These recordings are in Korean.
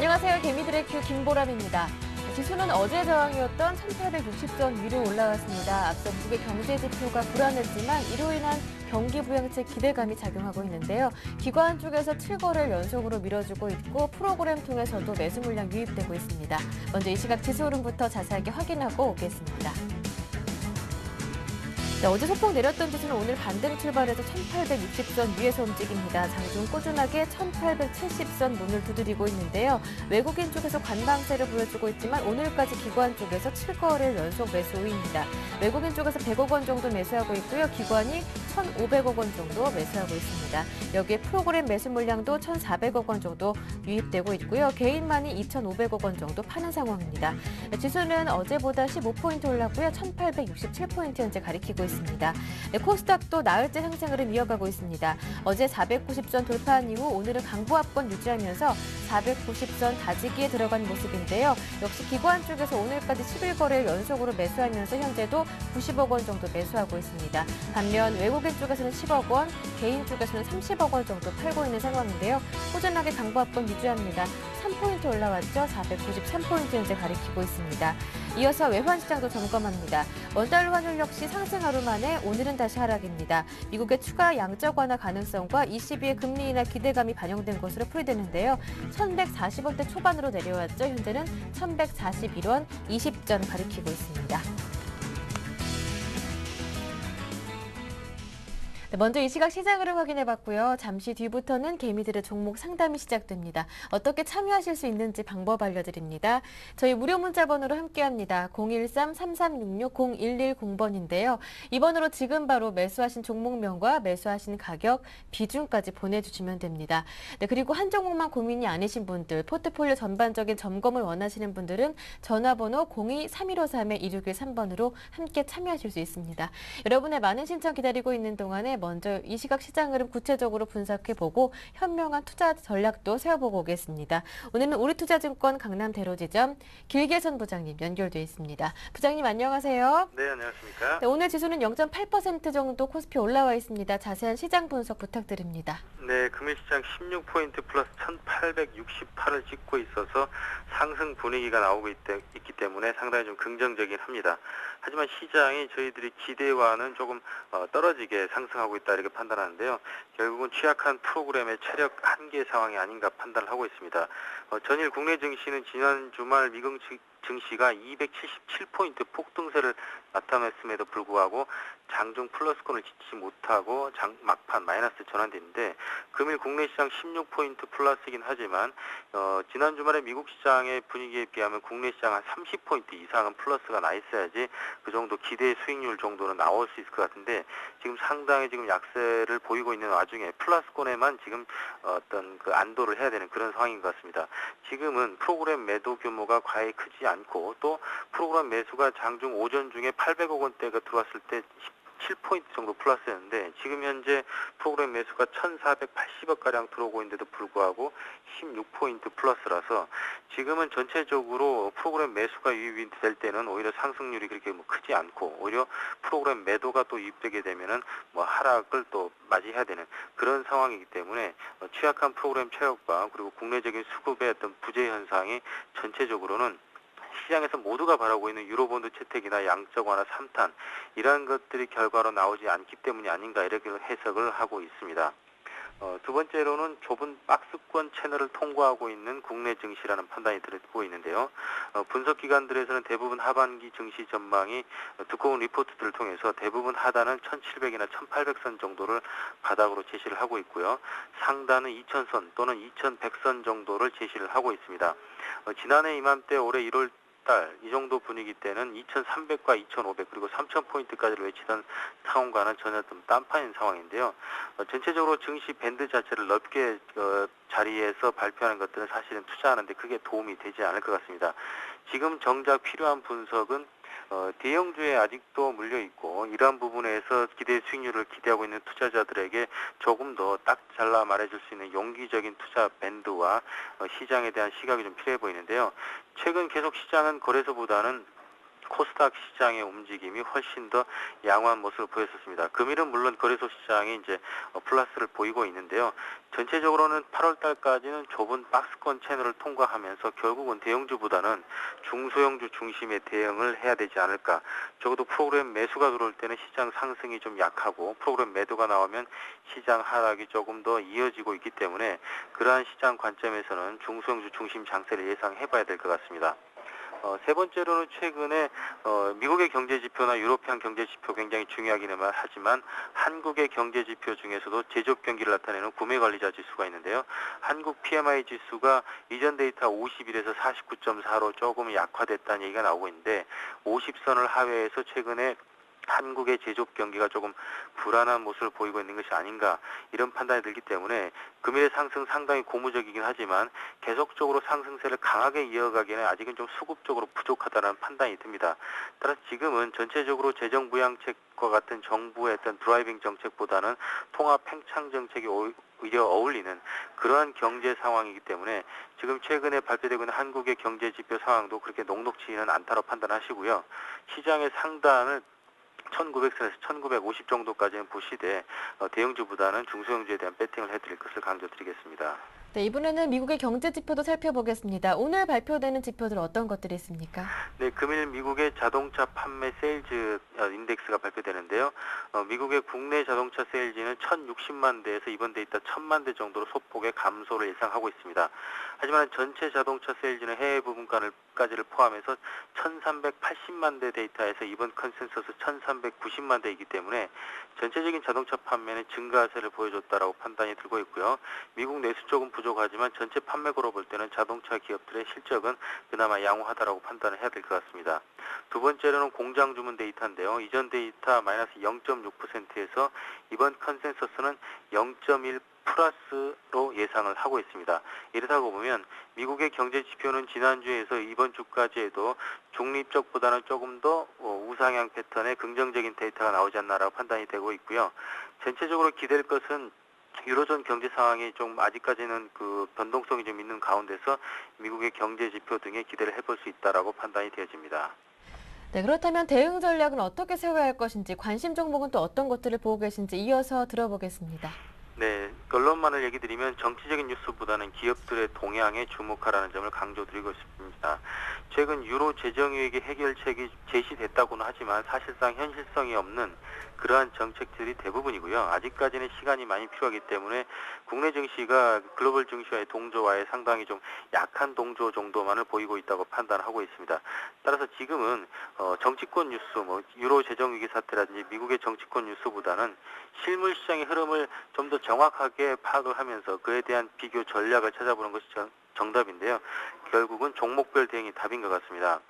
안녕하세요. 개미들의 큐 김보람입니다. 지수는 어제 저항이었던 1860선 위로 올라왔습니다. 앞서 미국의 경제 지표가 불안했지만 이로 인한 경기 부양책 기대감이 작용하고 있는데요. 기관 쪽에서 7거래를 연속으로 밀어주고 있고 프로그램 통해서도 매수 물량 유입되고 있습니다. 먼저 이 시각 지수 흐름부터 자세하게 확인하고 오겠습니다. 네, 어제 소폭 내렸던 지수는 오늘 반등 출발해서 1860선 위에서 움직입니다. 장중 꾸준하게 1870선 문을 두드리고 있는데요. 외국인 쪽에서 관망세를 보여주고 있지만 오늘까지 기관 쪽에서 7거래를 연속 매수 우위입니다. 외국인 쪽에서 100억 원 정도 매수하고 있고요. 기관이 1,500억 원 정도 매수하고 있습니다. 여기에 프로그램 매수 물량도 1,400억 원 정도 유입되고 있고요. 개인만이 2,500억 원 정도 파는 상황입니다. 지수는 어제보다 15포인트 올랐고요. 1,867포인트 현재 가리키고 있습니다. 네, 코스닥도 나흘째 상승 흐름 이어가고 있습니다. 어제 490선 돌파한 이후 오늘은 강보합권 유지하면서 490선 다지기에 들어간 모습인데요. 역시 기관 쪽에서 오늘까지 11거래를 연속으로 매수하면서 현재도 90억 원 정도 매수하고 있습니다. 반면 외국인 쪽에서는 10억 원, 개인 쪽에서는 30억 원 정도 팔고 있는 상황인데요. 꾸준하게 강보합권 유지합니다. 3포인트 올라왔죠. 493포인트 현재 가리키고 있습니다. 이어서 외환시장도 점검합니다. 원달러 환율 역시 상승 하루 만에 오늘은 다시 하락입니다. 미국의 추가 양적 완화 가능성과 ECB의 금리 인하 기대감이 반영된 것으로 풀이되는데요. 1140원대 초반으로 내려왔죠. 현재는 1141원 20전 가리키고 있습니다. 네, 먼저 이 시각 시장을 확인해봤고요. 잠시 뒤부터는 개미들의 종목 상담이 시작됩니다. 어떻게 참여하실 수 있는지 방법 알려드립니다. 저희 무료 문자 번호로 함께합니다. 013-3366-0110번인데요. 이 번호로 지금 바로 매수하신 종목명과 매수하신 가격, 비중까지 보내주시면 됩니다. 네, 그리고 한 종목만 고민이 아니신 분들, 포트폴리오 전반적인 점검을 원하시는 분들은 전화번호 02-3153-2613번으로 함께 참여하실 수 있습니다. 여러분의 많은 신청 기다리고 있는 동안에 먼저 이 시각 시장 흐름 구체적으로 분석해보고 현명한 투자 전략도 세워보고 오겠습니다. 오늘은 우리투자증권 강남대로지점 길계선 부장님 연결돼 있습니다. 부장님 안녕하세요. 네, 안녕하십니까. 네, 오늘 지수는 0.8% 정도 코스피 올라와 있습니다. 자세한 시장 분석 부탁드립니다. 네, 금일시장 16포인트 플러스 1868을 찍고 있어서 상승 분위기가 나오고 있기 때문에 상당히 좀 긍정적이긴 합니다. 하지만 시장이 저희들이 기대와는 조금 떨어지게 상승하고 있다 이렇게 판단하는데요. 결국은 취약한 프로그램의 체력 한계 상황이 아닌가 판단을 하고 있습니다. 전일 국내 증시는 지난 주말 미국 증시가 277포인트 폭등세를 나타냈음에도 불구하고 장중 플러스권을 짓지 못하고 막판 마이너스 전환됐는데 금일 국내 시장 16포인트 플러스이긴 하지만 지난 주말에 미국 시장의 분위기에 비하면 국내 시장 한 30포인트 이상은 플러스가 나 있어야지 그 정도 기대 수익률 정도는 나올 수 있을 것 같은데 지금 상당히 지금 약세를 보이고 있는 와중에 플러스권에만 지금 어떤 그 안도를 해야 되는 그런 상황인 것 같습니다. 지금은 프로그램 매도 규모가 과히 크지 않고 또 프로그램 매수가 장중 오전 중에 800억 원대가 들어왔을 때 7포인트 정도 플러스였는데 지금 현재 프로그램 매수가 1,480억가량 들어오고 있는데도 불구하고 16포인트 플러스라서 지금은 전체적으로 프로그램 매수가 유입이 될 때는 오히려 상승률이 그렇게 크지 않고 오히려 프로그램 매도가 또 유입되게 되면은 하락을 또 맞이해야 되는 그런 상황이기 때문에 취약한 프로그램 체력과 그리고 국내적인 수급의 어떤 부재 현상이 전체적으로는 시장에서 모두가 바라고 있는 유로본드 채택이나 양적 완화 3탄 이러한 것들이 결과로 나오지 않기 때문이 아닌가 이렇게 해석을 하고 있습니다. 두 번째로는 좁은 박스권 채널을 통과하고 있는 국내 증시라는 판단이 들고 있는데요. 분석기관들에서는 대부분 하반기 증시 전망이 두꺼운 리포트들을 통해서 대부분 하단은 1700이나 1800선 정도를 바닥으로 제시를 하고 있고요. 상단은 2000선 또는 2100선 정도를 제시를 하고 있습니다. 지난해 이맘때 올해 1월 달 이 정도 분위기 때는 2300과 2500 그리고 3000포인트까지를 외치던 상황과는 전혀 좀 딴판인 상황인데요. 전체적으로 증시 밴드 자체를 넓게 자리에서 발표하는 것들은 사실은 투자하는데 크게 도움이 되지 않을 것 같습니다. 지금 정작 필요한 분석은 대형주에 아직도 물려있고 이러한 부분에서 기대 수익률을 기대하고 있는 투자자들에게 조금 더 딱 잘라 말해줄 수 있는 용기적인 투자 밴드와 시장에 대한 시각이 좀 필요해 보이는데요. 최근 계속 시장은 거래소보다는 코스닥 시장의 움직임이 훨씬 더 양호한 모습을 보였었습니다. 금일은 물론 거래소 시장이 이제 플러스를 보이고 있는데요. 전체적으로는 8월 달까지는 좁은 박스권 채널을 통과하면서 결국은 대형주보다는 중소형주 중심의 대응을 해야 되지 않을까. 적어도 프로그램 매수가 들어올 때는 시장 상승이 좀 약하고 프로그램 매도가 나오면 시장 하락이 조금 더 이어지고 있기 때문에 그러한 시장 관점에서는 중소형주 중심 장세를 예상해봐야 될 것 같습니다. 세 번째로는 최근에 미국의 경제 지표나 유로피안 경제 지표 굉장히 중요하기는 하지만 한국의 경제 지표 중에서도 제조업 경기를 나타내는 구매 관리자 지수가 있는데요. 한국 PMI 지수가 이전 데이터 51에서 49.4로 조금 약화됐다는 얘기가 나오고 있는데 50선을 하회해서 최근에 한국의 제조업 경기가 조금 불안한 모습을 보이고 있는 것이 아닌가 이런 판단이 들기 때문에 금일의 상승 상당히 고무적이긴 하지만 계속적으로 상승세를 강하게 이어가기에는 아직은 좀 수급적으로 부족하다는 판단이 듭니다. 따라서 지금은 전체적으로 재정부양책과 같은 정부의 어떤 드라이빙 정책보다는 통합 팽창 정책이 오히려 어울리는 그러한 경제 상황이기 때문에 지금 최근에 발표되고 있는 한국의 경제 지표 상황도 그렇게 녹록지는 않다고 판단하시고요. 시장의 상단을 1900선에서 1950 정도까지는 보시되 대형주보다는 중소형주에 대한 배팅을 해드릴 것을 강조드리겠습니다. 네, 이번에는 미국의 경제 지표도 살펴보겠습니다. 오늘 발표되는 지표들 어떤 것들이 있습니까? 네, 금일 미국의 자동차 판매 세일즈 인덱스가 발표되는데요. 미국의 국내 자동차 세일즈는 1060만 대에서 이번 데이터 1000만 대 정도로 소폭의 감소를 예상하고 있습니다. 하지만 전체 자동차 세일즈는 해외 부분까지를 포함해서 1380만 대 데이터에서 이번 컨센서스 1390만 대이기 때문에 전체적인 자동차 판매는 증가세를 보여줬다라고 판단이 들고 있고요. 미국 내수 쪽은 부족하지만 전체 판매고로 볼 때는 자동차 기업들의 실적은 그나마 양호하다라고 판단을 해야 될 것 같습니다. 두 번째로는 공장 주문 데이터인데요. 이전 데이터 마이너스 0.6%에서 이번 컨센서스는 0.1 플러스로 예상을 하고 있습니다. 이렇다고 보면 미국의 경제 지표는 지난주에서 이번 주까지에도 중립적보다는 조금 더 우상향 패턴의 긍정적인 데이터가 나오지 않나라고 판단이 되고 있고요. 전체적으로 기댈 것은 유로존 경제 상황이 좀 아직까지는 그 변동성이 좀 있는 가운데서 미국의 경제 지표 등에 기대를 해볼 수 있다라고 판단이 되어집니다. 네, 그렇다면 대응 전략은 어떻게 세워야 할 것인지, 관심 종목은 또 어떤 것들을 보고 계신지 이어서 들어보겠습니다. 네, 결론만을 얘기 드리면 정치적인 뉴스보다는 기업들의 동향에 주목하라는 점을 강조드리고 싶습니다. 최근 유로 재정위기 해결책이 제시됐다고는 하지만 사실상 현실성이 없는 그러한 정책들이 대부분이고요. 아직까지는 시간이 많이 필요하기 때문에 국내 증시가 글로벌 증시와의 동조와의 상당히 좀 약한 동조 정도만을 보이고 있다고 판단하고 있습니다. 따라서 지금은 정치권 뉴스, 유로 재정위기 사태라든지 미국의 정치권 뉴스보다는 실물 시장의 흐름을 좀 더 정확하게 파악을 하면서 그에 대한 비교 전략을 찾아보는 것이 정답인데요. 결국은 종목별 대응이 답인 것 같습니다.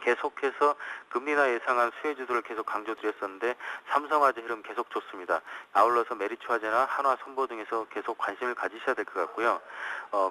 계속해서 금리나 예상한 수혜주들을 계속 강조드렸었는데 삼성화재 흐름 계속 좋습니다. 아울러서 메리츠화재나 한화선보 등에서 계속 관심을 가지셔야 될 것 같고요.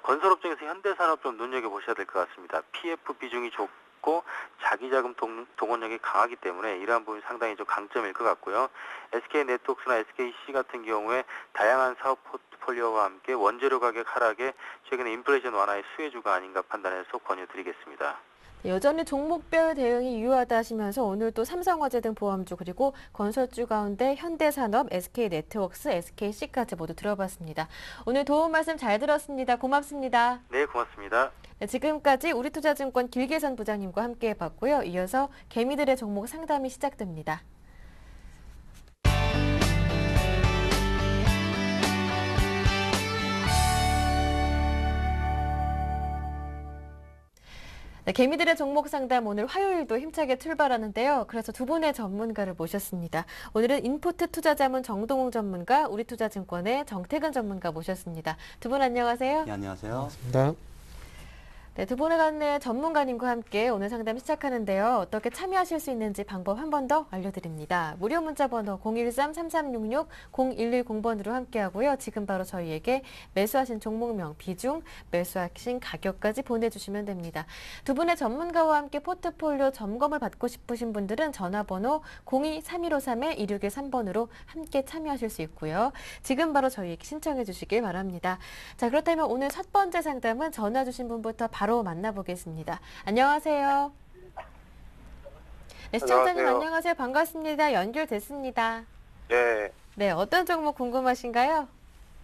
건설업 중에서 현대산업 좀 눈여겨보셔야 될 것 같습니다. PF 비중이 좋고 자기자금 동원력이 강하기 때문에 이러한 부분이 상당히 좀 강점일 것 같고요. SK네트워크나 SKC 같은 경우에 다양한 사업 포트폴리오와 함께 원재료 가격 하락에 최근에 인플레이션 완화의 수혜주가 아닌가 판단해서 권유드리겠습니다. 여전히 종목별 대응이 유효하다 하시면서 오늘 또 삼성화재 등 보험주 그리고 건설주 가운데 현대산업, SK네트워크스, SKC까지 모두 들어봤습니다. 오늘 도움 말씀 잘 들었습니다. 고맙습니다. 네, 고맙습니다. 네, 지금까지 우리투자증권 길계선 부장님과 함께 해봤고요. 이어서 개미들의 종목 상담이 시작됩니다. 네, 개미들의 종목 상담 오늘 화요일도 힘차게 출발하는데요. 그래서 두 분의 전문가를 모셨습니다. 오늘은 인포트 투자자문 정동웅 전문가, 우리투자증권의 정태근 전문가 모셨습니다. 두 분 안녕하세요. 네, 안녕하세요. 반갑습니다. 네, 두 분의 관내 전문가님과 함께 오늘 상담 시작하는데요. 어떻게 참여하실 수 있는지 방법 한 번 더 알려드립니다. 무료 문자 번호 013-3366-0110번으로 함께하고요. 지금 바로 저희에게 매수하신 종목명, 비중, 매수하신 가격까지 보내주시면 됩니다. 두 분의 전문가와 함께 포트폴리오 점검을 받고 싶으신 분들은 전화번호 02-3153-2613번으로 함께 참여하실 수 있고요. 지금 바로 저희에게 신청해 주시길 바랍니다. 자, 그렇다면 오늘 첫 번째 상담은 전화 주신 분부터 바로 만나보겠습니다. 안녕하세요. 네, 시청자님 안녕하세요. 안녕하세요. 반갑습니다. 연결됐습니다. 네, 네, 어떤 종목 궁금하신가요?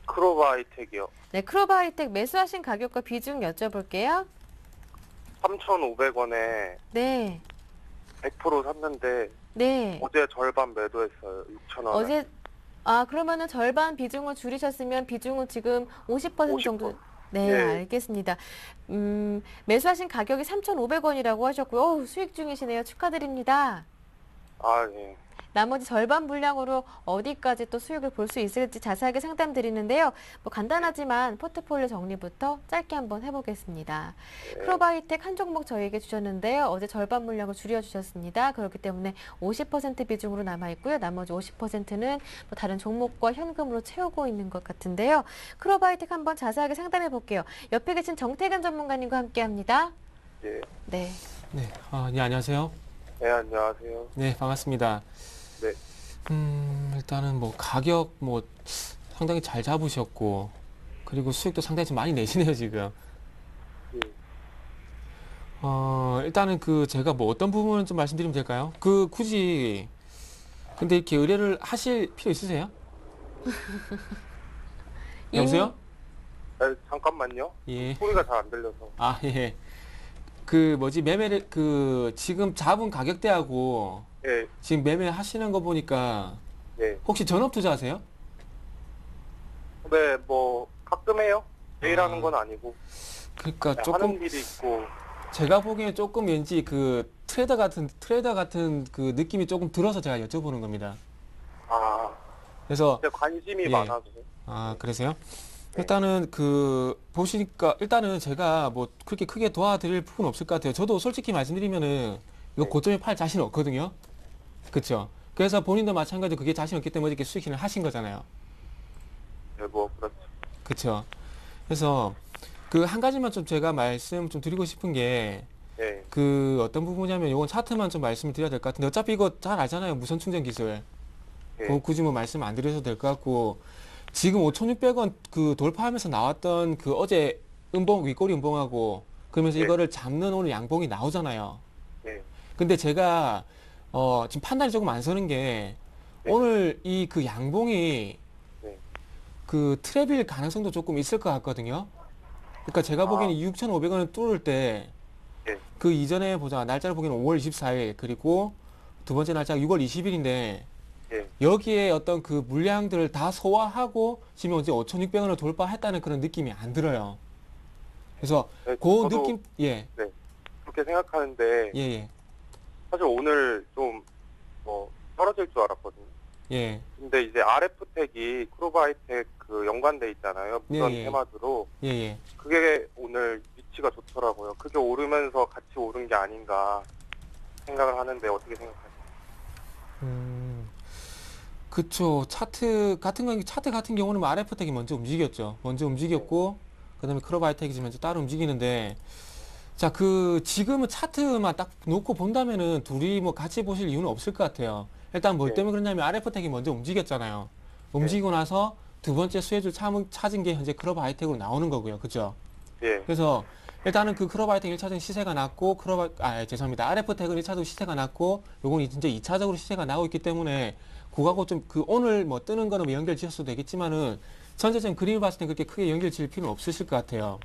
크로바 하이텍이요. 네, 크로바 하이텍 매수하신 가격과 비중 여쭤볼게요. 3,500원에 네, 100% 샀는데 네. 어제 절반 매도했어요. 6,000원. 어제 그러면은 절반 비중을 줄이셨으면 비중은 지금 50% 정도. 50%. 네, 예. 알겠습니다. 매수하신 가격이 3,500원이라고 하셨고요. 수익 중이시네요. 축하드립니다. 아, 예. 나머지 절반 물량으로 어디까지 또 수익을 볼 수 있을지 자세하게 상담 드리는데요. 뭐 간단하지만 포트폴리오 정리부터 짧게 한번 해보겠습니다. 네. 크로바이텍 한 종목 저희에게 주셨는데요. 어제 절반 물량을 줄여주셨습니다. 그렇기 때문에 50% 비중으로 남아있고요. 나머지 50%는 뭐 다른 종목과 현금으로 채우고 있는 것 같은데요. 크로바이텍 한번 자세하게 상담해 볼게요. 옆에 계신 정태근 전문가님과 함께합니다. 예. 네. 네, 네, 안녕하세요. 네, 안녕하세요. 네, 반갑습니다. 네. 일단은 뭐 가격 뭐 상당히 잘 잡으셨고, 그리고 수익도 상당히 좀 많이 내시네요, 지금. 예. 일단은 제가 뭐 어떤 부분을 좀 말씀드리면 될까요? 굳이, 근데 이렇게 의뢰를 하실 필요 있으세요? 여보세요? 아, 잠깐만요. 예. 소리가 잘 안 들려서. 아, 예. 매매를, 지금 잡은 가격대하고, 예, 지금 매매 하시는 거 보니까, 네. 혹시 전업 투자하세요? 네, 뭐 가끔 해요. 매일 하는 건 아니고. 그러니까 네, 조금, 하는 일이 있고. 제가 보기에는 조금 왠지 트레이더 같은 그 느낌이 조금 들어서 제가 여쭤보는 겁니다. 아, 그래서, 근데 관심이 예. 많아서. 그러세요? 네. 일단은 보시니까, 일단은 제가 뭐 그렇게 크게 도와드릴 부분 없을 것 같아요. 저도 솔직히 말씀드리면은, 이거 네. 고점에 팔 자신 없거든요. 그쵸? 그래서 본인도 마찬가지로 그게 자신 없기 때문에 이렇게 수익을 하신 거잖아요. 네, 뭐 그렇죠. 그쵸? 그래서, 한 가지만 좀 제가 말씀 좀 드리고 싶은 게, 네, 어떤 부분이냐면, 요건 차트만 좀 말씀을 드려야 될 것 같은데, 어차피 이거 잘 알잖아요. 무선 충전 기술. 네, 굳이 뭐 말씀 안 드려도 될 것 같고, 지금 5,600원 돌파하면서 나왔던 어제 윗꼬리 음봉하고, 그러면서 네. 이거를 잡는 오늘 양봉이 나오잖아요. 네, 근데 제가, 지금 판단이 조금 안 서는 게, 네. 오늘 양봉이, 네. 트랩일 가능성도 조금 있을 것 같거든요. 그러니까 제가 보기에는 6,500원을 뚫을 때, 네. 그 이전에 보자. 날짜를 보기에는 5월 24일, 그리고 두 번째 날짜가 6월 20일인데, 예, 여기에 어떤 물량들을 다 소화하고 지금 이제 5,600원을 돌파했다는 그런 느낌이 안 들어요. 그래서 네, 그 저도 느낌, 예, 그렇게 생각하는데 예, 예, 사실 오늘 좀 뭐 떨어질 줄 알았거든요. 예, 근데 이제 RF텍이 크로바 하이텍 연관돼 있잖아요. 무선 예, 예. 테마주로. 예, 예. 그게 오늘 위치가 좋더라고요. 그게 오르면서 같이 오른 게 아닌가 생각을 하는데 어떻게 생각하세요? 그쵸. 차트 같은 경우는 뭐 RF텍이 먼저 움직였죠. 먼저 움직였고, 그 다음에 크로바이텍이 먼저 따로 움직이는데, 자, 지금은 차트만 딱 놓고 본다면은 둘이 뭐 같이 보실 이유는 없을 것 같아요. 일단 뭘 네. 때문에 그러냐면 RF텍이 먼저 움직였잖아요. 움직이고 나서 두 번째 수혜줄 찾은 게 현재 크로바이텍으로 나오는 거고요. 그죠? 예, 그래서 일단은 크로바이텍 1차적인 시세가 났고, 죄송합니다. RF텍은 1차적으로 시세가 났고, 요건 이제 2차적으로 시세가 나오고 있기 때문에, 그거하고 좀 오늘 뭐 뜨는 거는 뭐 연결 지어도 되겠지만은, 전체적인 그림을 봤을 때 그렇게 크게 연결 지을 필요는 없으실 것 같아요.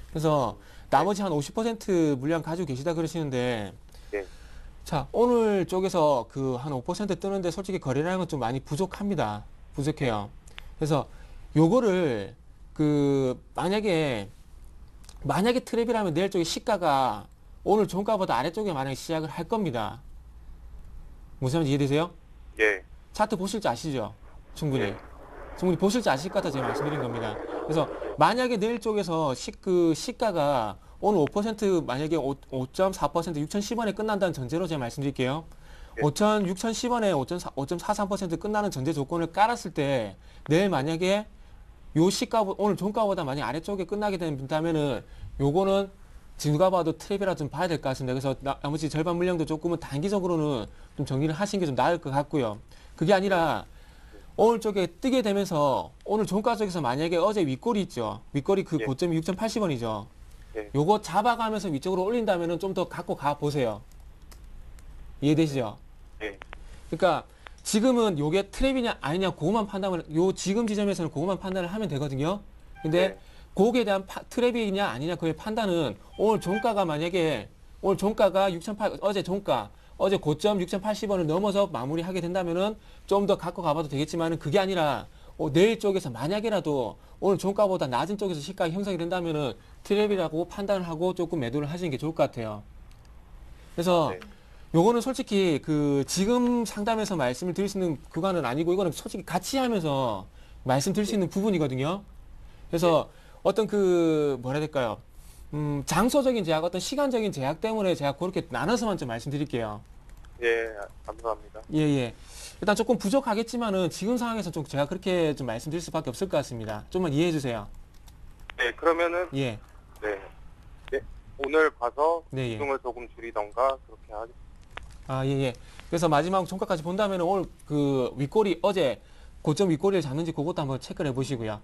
그래서 나머지 한 50% 물량 가지고 계시다 그러시는데, 예, 자, 오늘 쪽에서 한 5% 뜨는데 솔직히 거래량은 좀 많이 부족합니다. 부족해요. 그래서 요거를 만약에 트랩이라면 내일 쪽에 시가가 오늘 종가보다 아래쪽에 만약에 시작을 할 겁니다. 무슨 말인지 이해되세요? 예, 차트 보실 줄 아시죠? 충분히. 예. 충분히 보실 줄 아실 것 같아서 제가 말씀드린 겁니다. 그래서 만약에 내일 쪽에서 시가가 오늘 5% 만약에 5.4% 6,010원에 끝난다는 전제로 제가 말씀드릴게요. 예. 6,010원에 5.43% 끝나는 전제 조건을 깔았을 때 내일 만약에 요 오늘 종가보다 만약 아래쪽에 끝나게 된다면은 요거는 지금 봐도 트랩이라 좀 봐야 될 것 같습니다. 그래서 나머지 절반 물량도 조금은 단기적으로는 좀 정리를 하시는 게 좀 나을 것 같고요. 그게 아니라 오늘 쪽에 뜨게 되면서 오늘 종가 쪽에서 만약에 어제 윗꼬리 있죠. 윗꼬리 예. 고점이 6,080원이죠. 예. 요거 잡아가면서 위쪽으로 올린다면은 좀 더 갖고 가 보세요. 이해되시죠? 네. 그러니까 지금은 요게 트랩이냐 아니냐 그것만 판단을 요 지금 지점에서는 그것만 판단을 하면 되거든요. 근데 네. 그거에 대한 트랩이냐 아니냐 그의 판단은 오늘 종가가 만약에 오늘 종가가 6,800 어제 고점 6,080원을 넘어서 마무리하게 된다면은 좀 더 갖고 가봐도 되겠지만은 그게 아니라 내일 쪽에서 만약에라도 오늘 종가보다 낮은 쪽에서 시가가 형성이 된다면은 트랩이라고 판단을 하고 조금 매도를 하시는 게 좋을 것 같아요. 그래서 네. 요거는 솔직히 그 지금 상담에서 말씀을 드릴 수 있는 구간은 아니고 이거는 솔직히 같이 하면서 말씀드릴 수 있는 부분이거든요. 그래서 어떤 그 뭐라 해야 될까요? 장소적인 제약, 어떤 시간적인 제약 때문에 제가 그렇게 나눠서만 좀 말씀드릴게요. 예, 감사합니다. 예, 예. 일단 조금 부족하겠지만은 지금 상황에서 좀 제가 그렇게 좀 말씀드릴 수밖에 없을 것 같습니다. 좀만 이해해 주세요. 네, 그러면은 예. 네, 네, 오늘 가서 네, 예. 비중을 조금 줄이던가 그렇게 하겠습니다. 아, 예, 예. 그래서 마지막 종가까지 본다면 오늘 그 윗꼬리 어제 고점 윗꼬리를 잡는지 그것도 한번 체크를 해보시고요.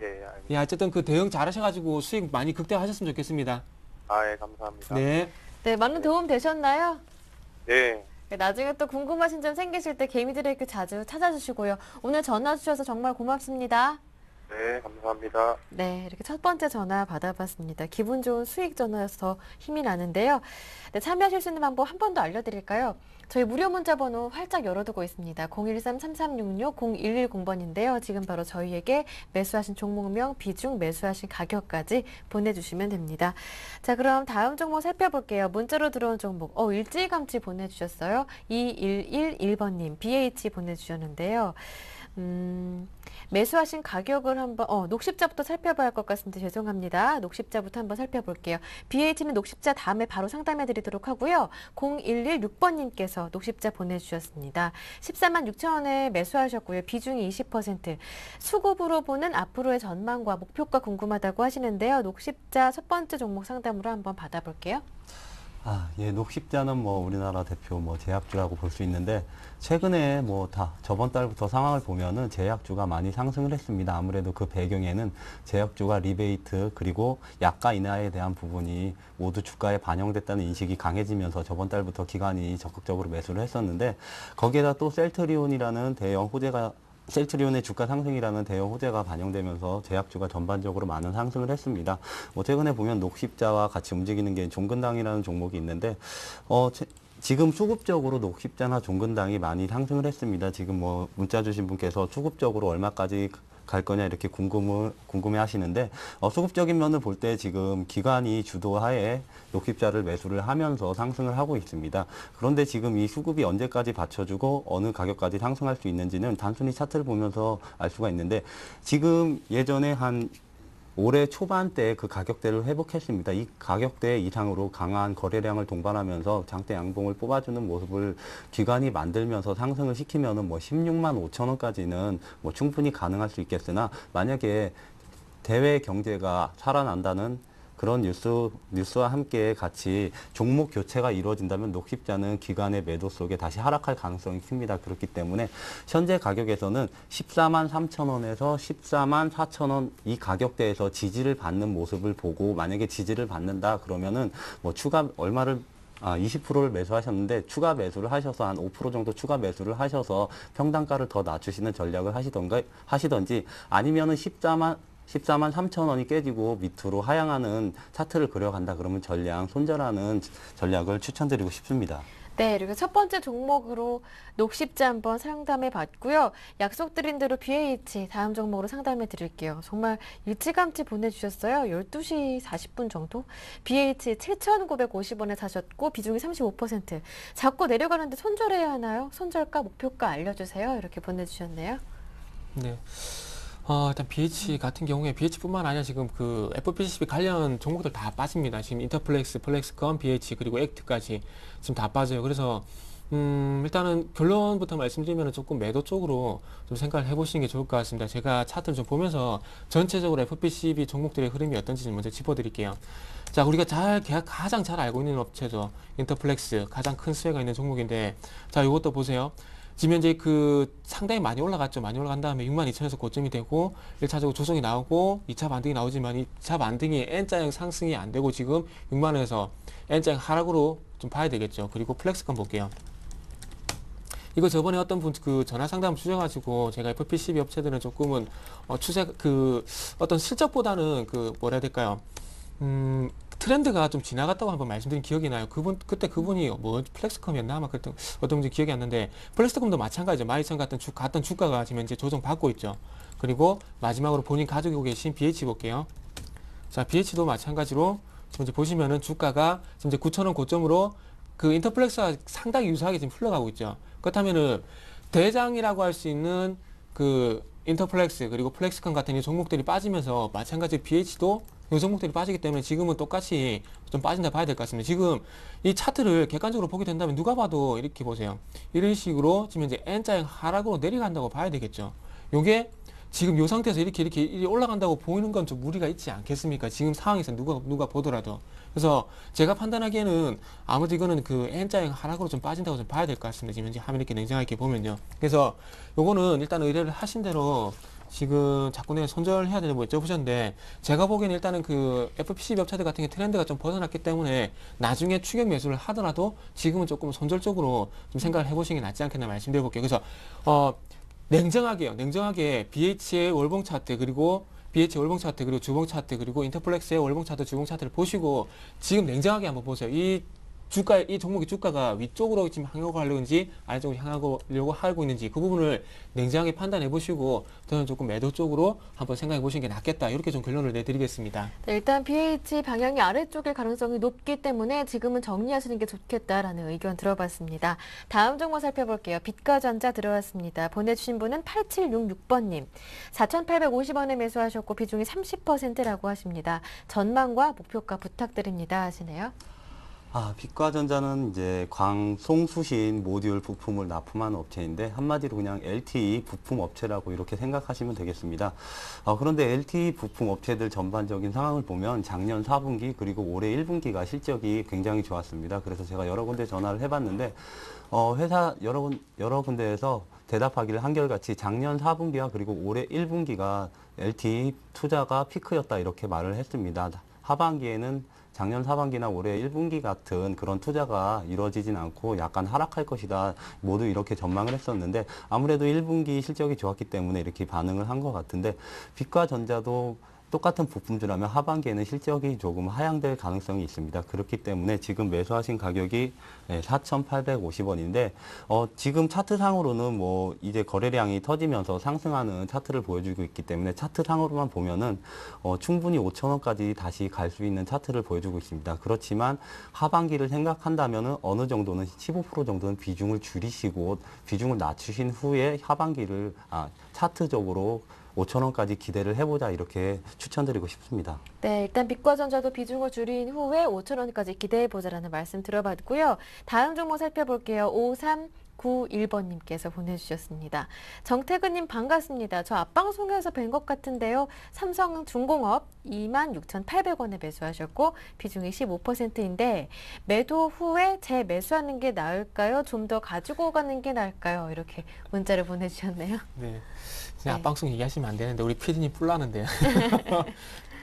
예, 알겠습니다. 예, 어쨌든 그 대응 잘하셔가지고 수익 많이 극대화하셨으면 좋겠습니다. 아, 예, 감사합니다. 네. 네, 많은 도움 되셨나요? 네, 네, 나중에 또 궁금하신 점 생기실 때 개미드레이크 자주 찾아주시고요. 오늘 전화 주셔서 정말 고맙습니다. 네, 감사합니다. 네, 이렇게 첫 번째 전화 받아봤습니다. 기분 좋은 수익 전화여서 힘이 나는데요. 네, 참여하실 수 있는 방법 한 번 더 알려드릴까요? 저희 무료 문자 번호 활짝 열어두고 있습니다. 013-3366-0110번인데요. 지금 바로 저희에게 매수하신 종목명, 비중, 매수하신 가격까지 보내주시면 됩니다. 자, 그럼 다음 종목 살펴볼게요. 문자로 들어온 종목, 일찌감치 보내주셨어요. 2111번님, BH 보내주셨는데요. 매수하신 가격을 한번 녹십자부터 살펴봐야 할 것 같습니다. 죄송합니다. 녹십자부터 한번 살펴볼게요. BH는 녹십자 다음에 바로 상담해 드리도록 하고요. 0116번님께서 녹십자 보내주셨습니다. 14만 6천원에 매수하셨고요. 비중이 20%. 수급으로 보는 앞으로의 전망과 목표가 궁금하다고 하시는데요. 녹십자 첫 번째 종목 상담으로 한번 받아볼게요. 예, 녹십자는 뭐 우리나라 대표 뭐 제약주라고 볼 수 있는데 최근에 뭐 다 저번 달부터 상황을 보면은 제약주가 많이 상승을 했습니다. 아무래도 그 배경에는 제약주가 리베이트 그리고 약가 인하에 대한 부분이 모두 주가에 반영됐다는 인식이 강해지면서 저번 달부터 기관이 적극적으로 매수를 했었는데 거기에다 또 셀트리온이라는 대형 호재가 셀트리온의 주가 상승이라는 대형 호재가 반영되면서 제약주가 전반적으로 많은 상승을 했습니다. 최근에 보면 녹십자와 같이 움직이는 게 종근당이라는 종목이 있는데 지금 수급적으로 녹십자나 종근당이 많이 상승을 했습니다. 지금 뭐 문자 주신 분께서 수급적으로 얼마까지 갈 거냐 이렇게 궁금해 하시는데 수급적인 면을 볼 때 지금 기관이 주도하에 녹십자를 매수를 하면서 상승을 하고 있습니다. 그런데 지금 이 수급이 언제까지 받쳐주고 어느 가격까지 상승할 수 있는지는 단순히 차트를 보면서 알 수가 있는데 지금 예전에 한 올해 초반때 그 가격대를 회복했습니다. 이 가격대 이상으로 강한 거래량을 동반하면서 장대 양봉을 뽑아주는 모습을 기관이 만들면서 상승을 시키면은 뭐 16만 5천 원까지는 뭐 충분히 가능할 수 있겠으나 만약에 대외 경제가 살아난다는 그런 뉴스와 함께 같이 종목 교체가 이루어진다면 녹십자는 기관의 매도 속에 다시 하락할 가능성이 큽니다. 그렇기 때문에 현재 가격에서는 14만 3천 원에서 14만 4천 원 이 가격대에서 지지를 받는 모습을 보고 만약에 지지를 받는다 그러면은 뭐 추가 얼마를 20%를 매수하셨는데 추가 매수를 하셔서 한 5% 정도 추가 매수를 하셔서 평단가를 더 낮추시는 전략을 하시던지 아니면은 14만 3천 원이 깨지고 밑으로 하향하는 차트를 그려간다 그러면 전량 손절하는 전략을 추천드리고 싶습니다. 네, 그리고 첫 번째 종목으로 녹십자 한번 상담해 봤고요. 약속드린 대로 BH 다음 종목으로 상담해 드릴게요. 정말 일찌감치 보내주셨어요. 12시 40분 정도. BH 7,950원에 사셨고 비중이 35%. 자꾸 내려가는데 손절해야 하나요? 손절가, 목표가 알려주세요. 이렇게 보내주셨네요. 네. 일단 BH 같은 경우에 BH뿐만 아니라 지금 그 FPCB 관련 종목들 다 빠집니다. 지금 인터플렉스, 플렉스컴, BH 그리고 액트까지 지금 다 빠져요. 그래서 일단은 결론부터 말씀드리면 조금 매도 쪽으로 좀 생각을 해보시는 게 좋을 것 같습니다. 제가 차트를 좀 보면서 전체적으로 FPCB 종목들의 흐름이 어떤지 먼저 짚어드릴게요. 자, 우리가 가장 잘 알고 있는 업체죠. 인터플렉스 가장 큰 수혜가 있는 종목인데, 자, 이것도 보세요. 지금 현재 그 상당히 많이 올라갔죠. 많이 올라간 다음에 62,000에서 고점이 되고 1차적으로 조정이 나오고 2차 반등이 나오지만 2차 반등이 N자형 상승이 안 되고 지금 6만원에서 N자형 하락으로 좀 봐야 되겠죠. 그리고 플렉스건 볼게요. 이거 저번에 어떤 분 그 전화 상담 주셔가지고 제가 FP12 업체들은 조금은 추세 그 어떤 실적보다는 그 뭐라 해야 될까요? 트렌드가 좀 지나갔다고 한번 말씀드린 기억이 나요. 그때 그분이 뭐 플렉스컴이었나 아마 그때 어떤 분인지 기억이 안 나는데 플렉스컴도 마찬가지죠. 12,000 같은 주가가 지금 현재 조정받고 있죠. 그리고 마지막으로 본인 가지고 계신 BH 볼게요. 자, BH도 마찬가지로 지금 이제 보시면은 주가가 지금 이제 9,000원 고점으로 그 인터플렉스와 상당히 유사하게 지금 흘러가고 있죠. 그렇다면은 대장이라고 할 수 있는 그 인터플렉스 그리고 플렉스컨 같은 이 종목들이 빠지면서 마찬가지로 BH도 이 종목들이 빠지기 때문에 지금은 똑같이 좀 빠진다 봐야 될 것 같습니다. 지금 이 차트를 객관적으로 보게 된다면 누가 봐도 이렇게 보세요. 이런 식으로 지금 이제 N자형 하락으로 내려간다고 봐야 되겠죠. 요게 지금 이 상태에서 이렇게 올라간다고 보이는 건 좀 무리가 있지 않겠습니까? 지금 상황에서 누가 보더라도. 그래서 제가 판단하기에는 아무래도 이거는 그 N자형 하락으로 좀 빠진다고 좀 봐야 될 것 같습니다. 지금 현재 화면 이렇게 냉정하게 보면요. 그래서 요거는 일단 의뢰를 하신 대로 지금 자꾸 내가 손절해야 되는 뭐 여쭤보셨는데 제가 보기에는 일단은 그 FPC 업체들 같은 게 트렌드가 좀 벗어났기 때문에 나중에 추격 매수를 하더라도 지금은 조금 손절 쪽으로 좀 생각을 해보시는 게 낫지 않겠나 말씀드려 볼게요. 그래서 냉정하게 BH의 월봉 차트 그리고 BH의 월봉 차트 그리고 주봉 차트 그리고 인터플렉스의 월봉 차트 주봉 차트를 보시고 지금 냉정하게 한번 보세요. 이 종목의 주가가 위쪽으로 지금 향하고 하려는지 아래쪽으로 향하려고 하고 있는지 그 부분을 냉정하게 판단해 보시고 저는 조금 매도 쪽으로 한번 생각해 보시는 게 낫겠다. 이렇게 좀 결론을 내드리겠습니다. 네, 일단 BH 방향이 아래쪽일 가능성이 높기 때문에 지금은 정리하시는 게 좋겠다라는 의견 들어봤습니다. 다음 종목 살펴볼게요. 빛과전자 들어왔습니다. 보내주신 분은 8766번님. 4,850원에 매수하셨고 비중이 30%라고 하십니다. 전망과 목표가 부탁드립니다 하시네요. 빛과전자는 이제 광송수신 모듈 부품을 납품하는 업체인데 한마디로 그냥 LTE 부품 업체라고 이렇게 생각하시면 되겠습니다. 그런데 LTE 부품 업체들 전반적인 상황을 보면 작년 4분기 그리고 올해 1분기가 실적이 굉장히 좋았습니다. 그래서 제가 여러 군데 전화를 해봤는데 회사 여러 군데에서 대답하기를 한결같이 작년 4분기와 그리고 올해 1분기가 LTE 투자가 피크였다 이렇게 말을 했습니다. 하반기에는 작년 하반기나 올해 1분기 같은 그런 투자가 이루어지진 않고 약간 하락할 것이다. 모두 이렇게 전망을 했었는데 아무래도 1분기 실적이 좋았기 때문에 이렇게 반응을 한 것 같은데 빛과전자도 똑같은 부품주라면 하반기에는 실적이 조금 하향될 가능성이 있습니다. 그렇기 때문에 지금 매수하신 가격이 4,850원인데 지금 차트상으로는 뭐 이제 거래량이 터지면서 상승하는 차트를 보여주고 있기 때문에 차트상으로만 보면은 충분히 5,000원까지 다시 갈 수 있는 차트를 보여주고 있습니다. 그렇지만 하반기를 생각한다면은 어느 정도는 15% 정도는 비중을 줄이시고 비중을 낮추신 후에 하반기를 차트적으로 5,000원까지 기대를 해보자 이렇게 추천드리고 싶습니다. 네, 일단 빛과전자도 비중을 줄인 후에 5,000원까지 기대해보자라는 말씀 들어봤고요. 다음 종목 살펴볼게요. 5391번님께서 보내주셨습니다. 정태근님 반갑습니다. 저 앞방송에서 뵌 것 같은데요. 삼성중공업 26,800원에 매수하셨고 비중이 15%인데 매도 후에 재매수하는 게 나을까요? 좀 더 가지고 가는 게 나을까요? 이렇게 문자를 보내주셨네요. 네. 그냥 앞방송 얘기하시면 안 되는데 우리 PD님 뿔나는데요.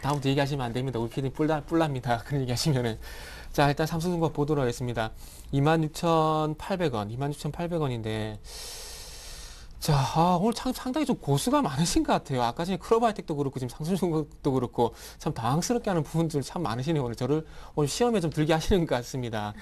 다음부터 얘기하시면 안 됩니다. 우리 PD님 뿔납니다. 그런 얘기하시면은. 자, 일단 삼성중공업 보도록 하겠습니다. 26,800원, 26,800원인데 자, 오늘 상당히 좀 고수가 많으신 것 같아요. 아까 전에 크로바이텍도 그렇고 지금 삼성중공업도 그렇고 참 당황스럽게 하는 부분들 참 많으시네요. 저를 오늘 시험에 좀 들게 하시는 것 같습니다.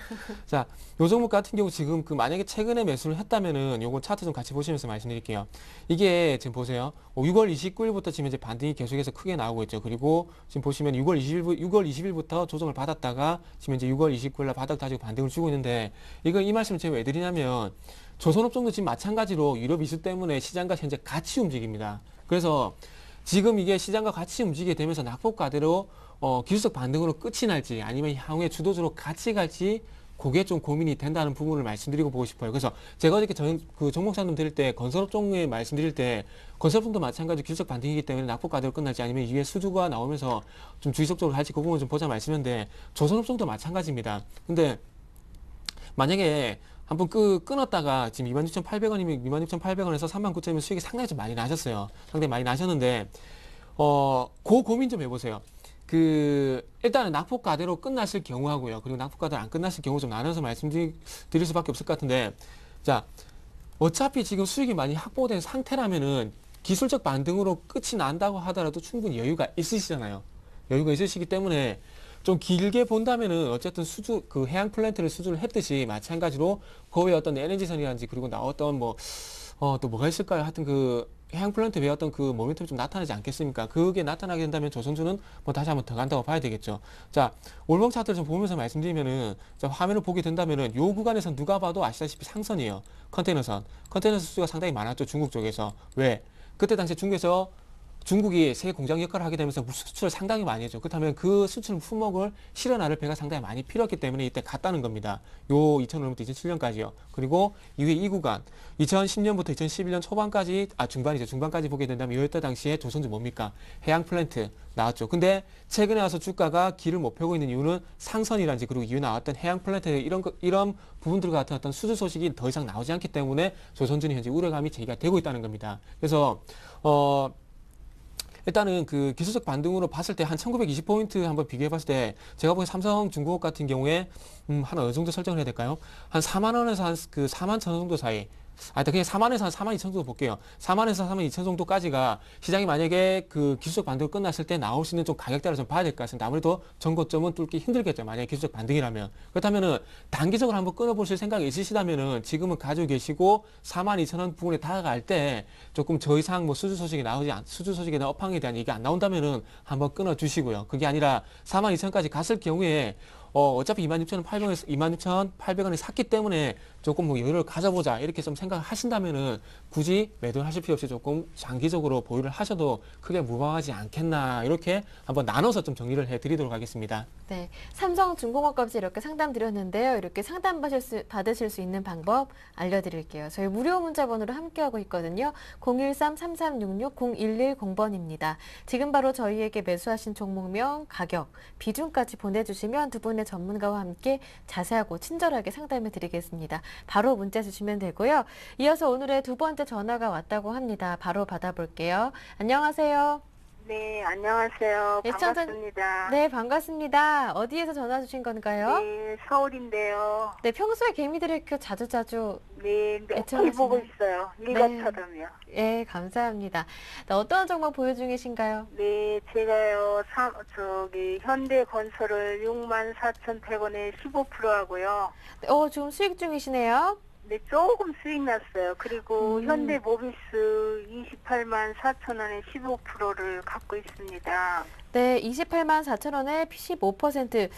자, 요 종목 같은 경우 지금 만약에 최근에 매수를 했다면은 요거 차트 좀 같이 보시면서 말씀드릴게요. 이게 지금 보세요. 6월 29일부터 지금 이제 반등이 계속해서 크게 나오고 있죠. 그리고 지금 보시면 6월 20일부터 조정을 받았다가 지금 이제 6월 29일날 바닥 다지고 반등을 주고 있는데 이 말씀을 제가 왜 드리냐면 조선업종도 지금 마찬가지로 유럽 이슈 때문에 시장과 현재 같이 움직입니다. 그래서 지금 이게 시장과 같이 움직이게 되면서 낙폭과대로 기술적 반등으로 끝이 날지 아니면 향후에 주도주로 같이 갈지 그게 좀 고민이 된다는 부분을 말씀드리고 보고 싶어요. 그래서 제가 어저께 그 종목 상담 드릴 때 건설업종에 말씀드릴 때 건설업종도 마찬가지로 기술적 반등이기 때문에 낙폭과대로 끝날지 아니면 이후에 수주가 나오면서 좀 주의적으로 할지 그 부분 좀 보자 말씀인데 조선업종도 마찬가지입니다. 근데 만약에 한번 끊었다가 지금 26,800원이면 26,800원에서 39,000원이면 수익이 상당히 좀 많이 나셨어요. 상당히 많이 나셨는데 그 고민 좀 해보세요. 일단은 낙폭과대로 끝났을 경우하고요. 그리고 낙폭과대로 안 끝났을 경우 좀 나눠서 말씀드릴 수밖에 없을 것 같은데, 자, 어차피 지금 수익이 많이 확보된 상태라면은 기술적 반등으로 끝이 난다고 하더라도 충분히 여유가 있으시잖아요. 여유가 있으시기 때문에 좀 길게 본다면은 어쨌든 해양 플랜트를 수주를 했듯이 마찬가지로 그 외에 어떤 에너지선이라든지 그리고 나왔던 또 뭐가 있을까요? 하여튼 해양 플랜트 외에 어떤 모멘텀이 좀 나타나지 않겠습니까? 그게 나타나게 된다면 조선주는 다시 한번 더 간다고 봐야 되겠죠. 자, 월봉 차트를 좀 보면서 말씀드리면은, 자, 화면을 보게 된다면은 요 구간에서 누가 봐도 아시다시피 상선이에요. 컨테이너선 수주가 상당히 많았죠. 중국 쪽에서. 왜? 그때 당시에 중국이 세계 공장 역할을 하게 되면서 수출을 상당히 많이 했죠. 그렇다면 그 수출 품목을 실어 나를 배가 상당히 많이 필요했기 때문에 이때 갔다는 겁니다. 요 2005년부터 2007년까지요. 그리고 이후에 이 구간 2010년부터 2011년 초반까지 중반이죠. 중반까지 보게 된다면 이때 당시에 조선주 뭡니까? 해양 플랜트 나왔죠. 근데 최근에 와서 주가가 길을 못 펴고 있는 이유는 상선이란지 그리고 이후에 나왔던 해양 플랜트 이런 부분들 같은 어떤 수주 소식이 더 이상 나오지 않기 때문에 조선주는 현재 우려감이 제기가 되고 있다는 겁니다. 그래서 일단은 기술적 반등으로 봤을 때 한 1920포인트 한번 비교해 봤을 때 제가 보기엔 삼성중공업 같은 경우에 한 어느 정도 설정을 해야 될까요? 한 4만 원에서 한 4만 천 원 정도 사이. 그냥 4만에서 한 4만 2천 정도 볼게요. 4만에서 4만 2천 정도까지가 시장이 만약에 기술적 반등이 끝났을 때 나올 수 있는 좀 가격대를 좀 봐야 될 것 같습니다. 아무래도 전고점은 뚫기 힘들겠죠. 만약에 기술적 반등이라면. 그렇다면은 단기적으로 한번 끊어보실 생각이 있으시다면은 지금은 가지고 계시고 4만 2천 원 부분에 다가갈 때 조금 더 이상 수주 소식이나 업황에 대한 얘기 안 나온다면은 한번 끊어주시고요. 그게 아니라 4만 2천까지 갔을 경우에 어차피 26,800원에 샀기 때문에 조금 여유를 가져보자 이렇게 좀 생각하신다면은 굳이 매도를 하실 필요 없이 조금 장기적으로 보유를 하셔도 크게 무방하지 않겠나 이렇게 한번 나눠서 좀 정리를 해드리도록 하겠습니다. 네, 삼성중공업까지 이렇게 상담 드렸는데요. 이렇게 상담 받으실 수 있는 방법 알려드릴게요. 저희 무료 문자 번호로 함께하고 있거든요. 013-3366-0110번입니다. 지금 바로 저희에게 매수하신 종목명, 가격, 비중까지 보내주시면 두 분의 전문가와 함께 자세하고 친절하게 상담해 드리겠습니다. 바로 문자 주시면 되고요. 이어서 오늘의 두 번째 전화가 왔다고 합니다. 바로 받아볼게요. 안녕하세요. 네, 안녕하세요. 네, 반갑습니다. 네, 반갑습니다. 어디에서 전화 주신 건가요? 네, 서울인데요. 네, 평소에 개미드래큐 자주 네, 매일 애청하시나요? 보고 있어요. 일과처럼요. 네, 감사합니다. 네, 어떤 종목 보유 중이신가요? 네, 제가요, 현대건설을 64,100원에 15% 하고요. 네, 지금 수익 중이시네요. 네, 조금 수익 났어요. 그리고 음. 현대모비스 28만 4천원에 15%를 갖고 있습니다. 네, 28만 4천 원에 15%.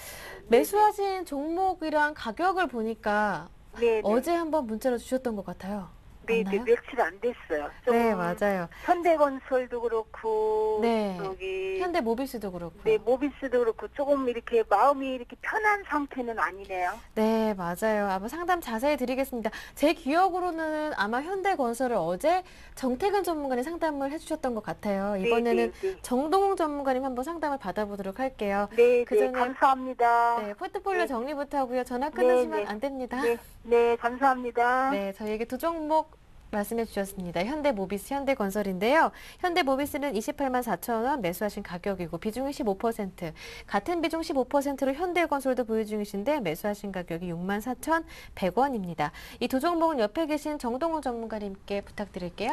매수하신 종목이랑 가격을 보니까 네, 네. 어제 한번 문자로 주셨던 것 같아요. 네, 네, 맞나요? 며칠 안 됐어요. 좀 네, 맞아요. 현대건설도 그렇고, 네. 저기, 현대모비스도 그렇고요. 네, 모비스도 그렇고 조금 이렇게 마음이 이렇게 편한 상태는 아니네요. 네, 맞아요. 아마 상담 자세히 드리겠습니다. 제 기억으로는 아마 현대건설을 어제 정태근 전문가님 상담을 해주셨던 것 같아요. 이번에는 네, 네, 정동웅 전문가님 한번 상담을 받아보도록 할게요. 네, 그 네, 전에 감사합니다. 네, 포트폴리오 네. 정리부터 하고요. 전화 끊으시면 네. 안 됩니다. 네, 네, 감사합니다. 네, 저희에게 두 종목 말씀해 주셨습니다. 현대모비스, 현대건설인데요. 현대모비스는 28만 4천 원 매수하신 가격이고 비중이 15%. 같은 비중 15%로 현대건설도 보유 중이신데 매수하신 가격이 6만 4,100원입니다. 이 두 종목은 옆에 계신 정동훈 전문가님께 부탁드릴게요.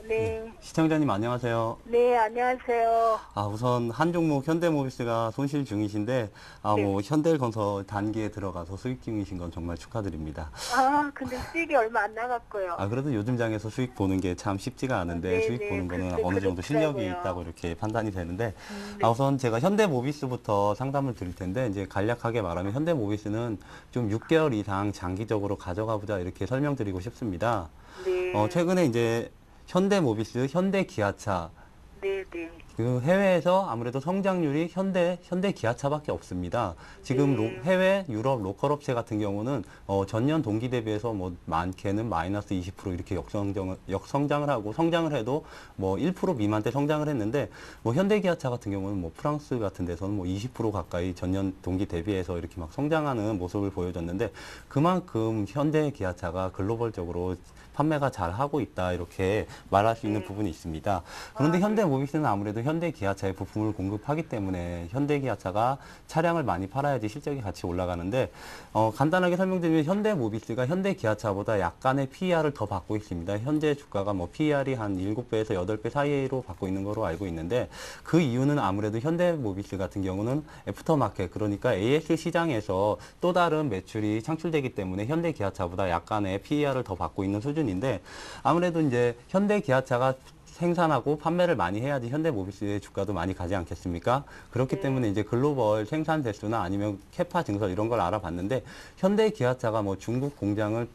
네, 시청자님 안녕하세요. 네, 안녕하세요. 우선 한 종목 현대모비스가 손실 중이신데 네. 현대건설 단기에 들어가서 수익 중이신 건 정말 축하드립니다. 근데 수익이 얼마 안 나갔고요. 그래도 요즘 장에서 수익 보는 게 참 쉽지가 않은데 네, 수익 네, 보는 거는 그렇게 어느 정도 실력이 그렇더라고요. 있다고 이렇게 판단이 되는데 네. 우선 제가 현대모비스부터 상담을 드릴 텐데 이제 간략하게 말하면 현대모비스는 좀 6개월 이상 장기적으로 가져가 보자 이렇게 설명드리고 싶습니다. 네, 최근에 이제 현대모비스, 현대기아차 네, 네. 그 해외에서 아무래도 성장률이 현대기아차밖에 없습니다. 지금 네. 해외 유럽 로컬 업체 같은 경우는 전년 동기 대비해서 많게는 마이너스 20% 이렇게 역성장을 하고 성장을 해도 1% 미만대 성장을 했는데 현대기아차 같은 경우는 프랑스 같은 데서는 20% 가까이 전년 동기 대비해서 이렇게 막 성장하는 모습을 보여줬는데 그만큼 현대기아차가 글로벌적으로 판매가 잘 하고 있다 이렇게 말할 수 있는 부분이 있습니다. 그런데 현대모비스는 아무래도 현대 기아차에 부품을 공급하기 때문에 현대 기아차가 차량을 많이 팔아야지 실적이 같이 올라가는데 간단하게 설명드리면 현대모비스가 현대 기아차보다 약간의 PER을 더 받고 있습니다. 현재 주가가 뭐 PER이 한 7배에서 8배 사이로 받고 있는 거로 알고 있는데 그 이유는 아무래도 현대모비스 같은 경우는 애프터마켓 그러니까 AS 시장에서 또 다른 매출이 창출되기 때문에 현대 기아차보다 약간의 PER을 더 받고 있는 수준인데 아무래도 이제 현대 기아차가 생산하고 판매를 많이 해야지 현대모비스의 주가도 많이 가지 않겠습니까? 그렇기 때문에 이제 글로벌 생산 대수나 아니면 캐파 증설 이런 걸 알아봤는데 현대 기아차가 뭐 중국 공장을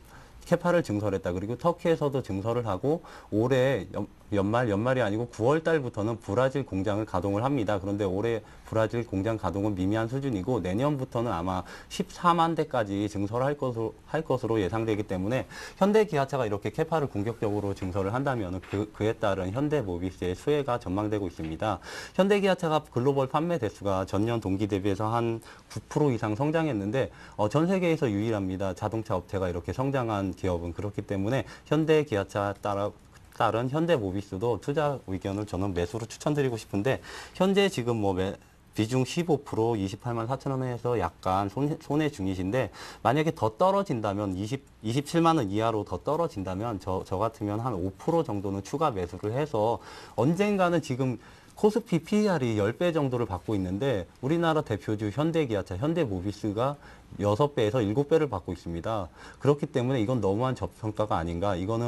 캐파를 증설했다. 그리고 터키에서도 증설을 하고 올해 연말이 아니고 9월 달부터는 브라질 공장을 가동을 합니다. 그런데 올해 브라질 공장 가동은 미미한 수준이고 내년부터는 아마 14만 대까지 증설할 것으로 예상되기 때문에 현대 기아차가 이렇게 캐파를 공격적으로 증설을 한다면 그에 따른 현대모비스의 수혜가 전망되고 있습니다. 현대 기아차가 글로벌 판매 대수가 전년 동기 대비해서 한 9% 이상 성장했는데 전 세계에서 유일합니다. 자동차 업체가 이렇게 성장한 기업은. 그렇기 때문에 현대 기아차 따른 현대모비스도 투자 의견을 저는 매수로 추천드리고 싶은데 현재 지금 뭐 비중 15% 28만 4천 원에서 약간 손해 중이신데 만약에 더 떨어진다면 27만 원 이하로 더 떨어진다면 저 같으면 한 5% 정도는 추가 매수를 해서 언젠가는 지금 코스피 PER이 10배 정도를 받고 있는데 우리나라 대표주 현대기아차, 현대모비스가 6배에서 7배를 받고 있습니다. 그렇기 때문에 이건 너무한 저평가가 아닌가. 이거는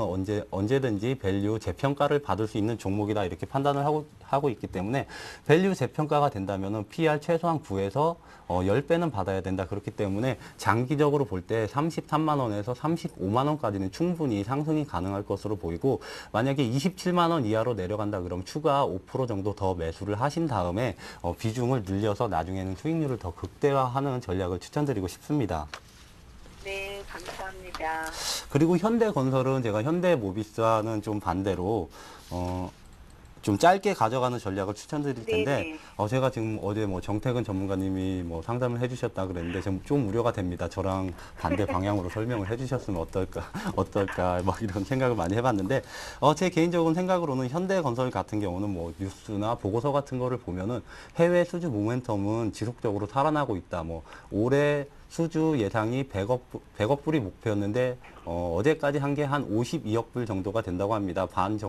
언제든지 밸류 재평가를 받을 수 있는 종목이다 이렇게 판단을 하고 있기 때문에 밸류 재평가가 된다면은 PER 최소한 9에서 10배는 받아야 된다. 그렇기 때문에 장기적으로 볼 때 33만 원에서 35만 원까지는 충분히 상승이 가능할 것으로 보이고 만약에 27만 원 이하로 내려간다 그러면 추가 5% 정도 더 매수를 하신 다음에 비중을 늘려서 나중에는 수익률을 더 극대화하는 전략을 추천드리고 싶습니다. 네, 감사합니다. 그리고 현대건설은 제가 현대모비스와는 좀 반대로 좀 짧게 가져가는 전략을 추천드릴 텐데 제가 지금 어제 뭐 정태근 전문가님이 뭐 상담을 해주셨다 그랬는데 좀 우려가 됩니다. 저랑 반대 방향으로 설명을 해주셨으면 어떨까 막 이런 생각을 많이 해봤는데 제 개인적인 생각으로는 현대건설 같은 경우는 뭐 뉴스나 보고서 같은 거를 보면은 해외 수주 모멘텀은 지속적으로 살아나고 있다. 뭐 올해 수주 예상이 100억 불이 목표였는데 어제까지 한 게 한 52억 불 정도가 된다고 합니다. 반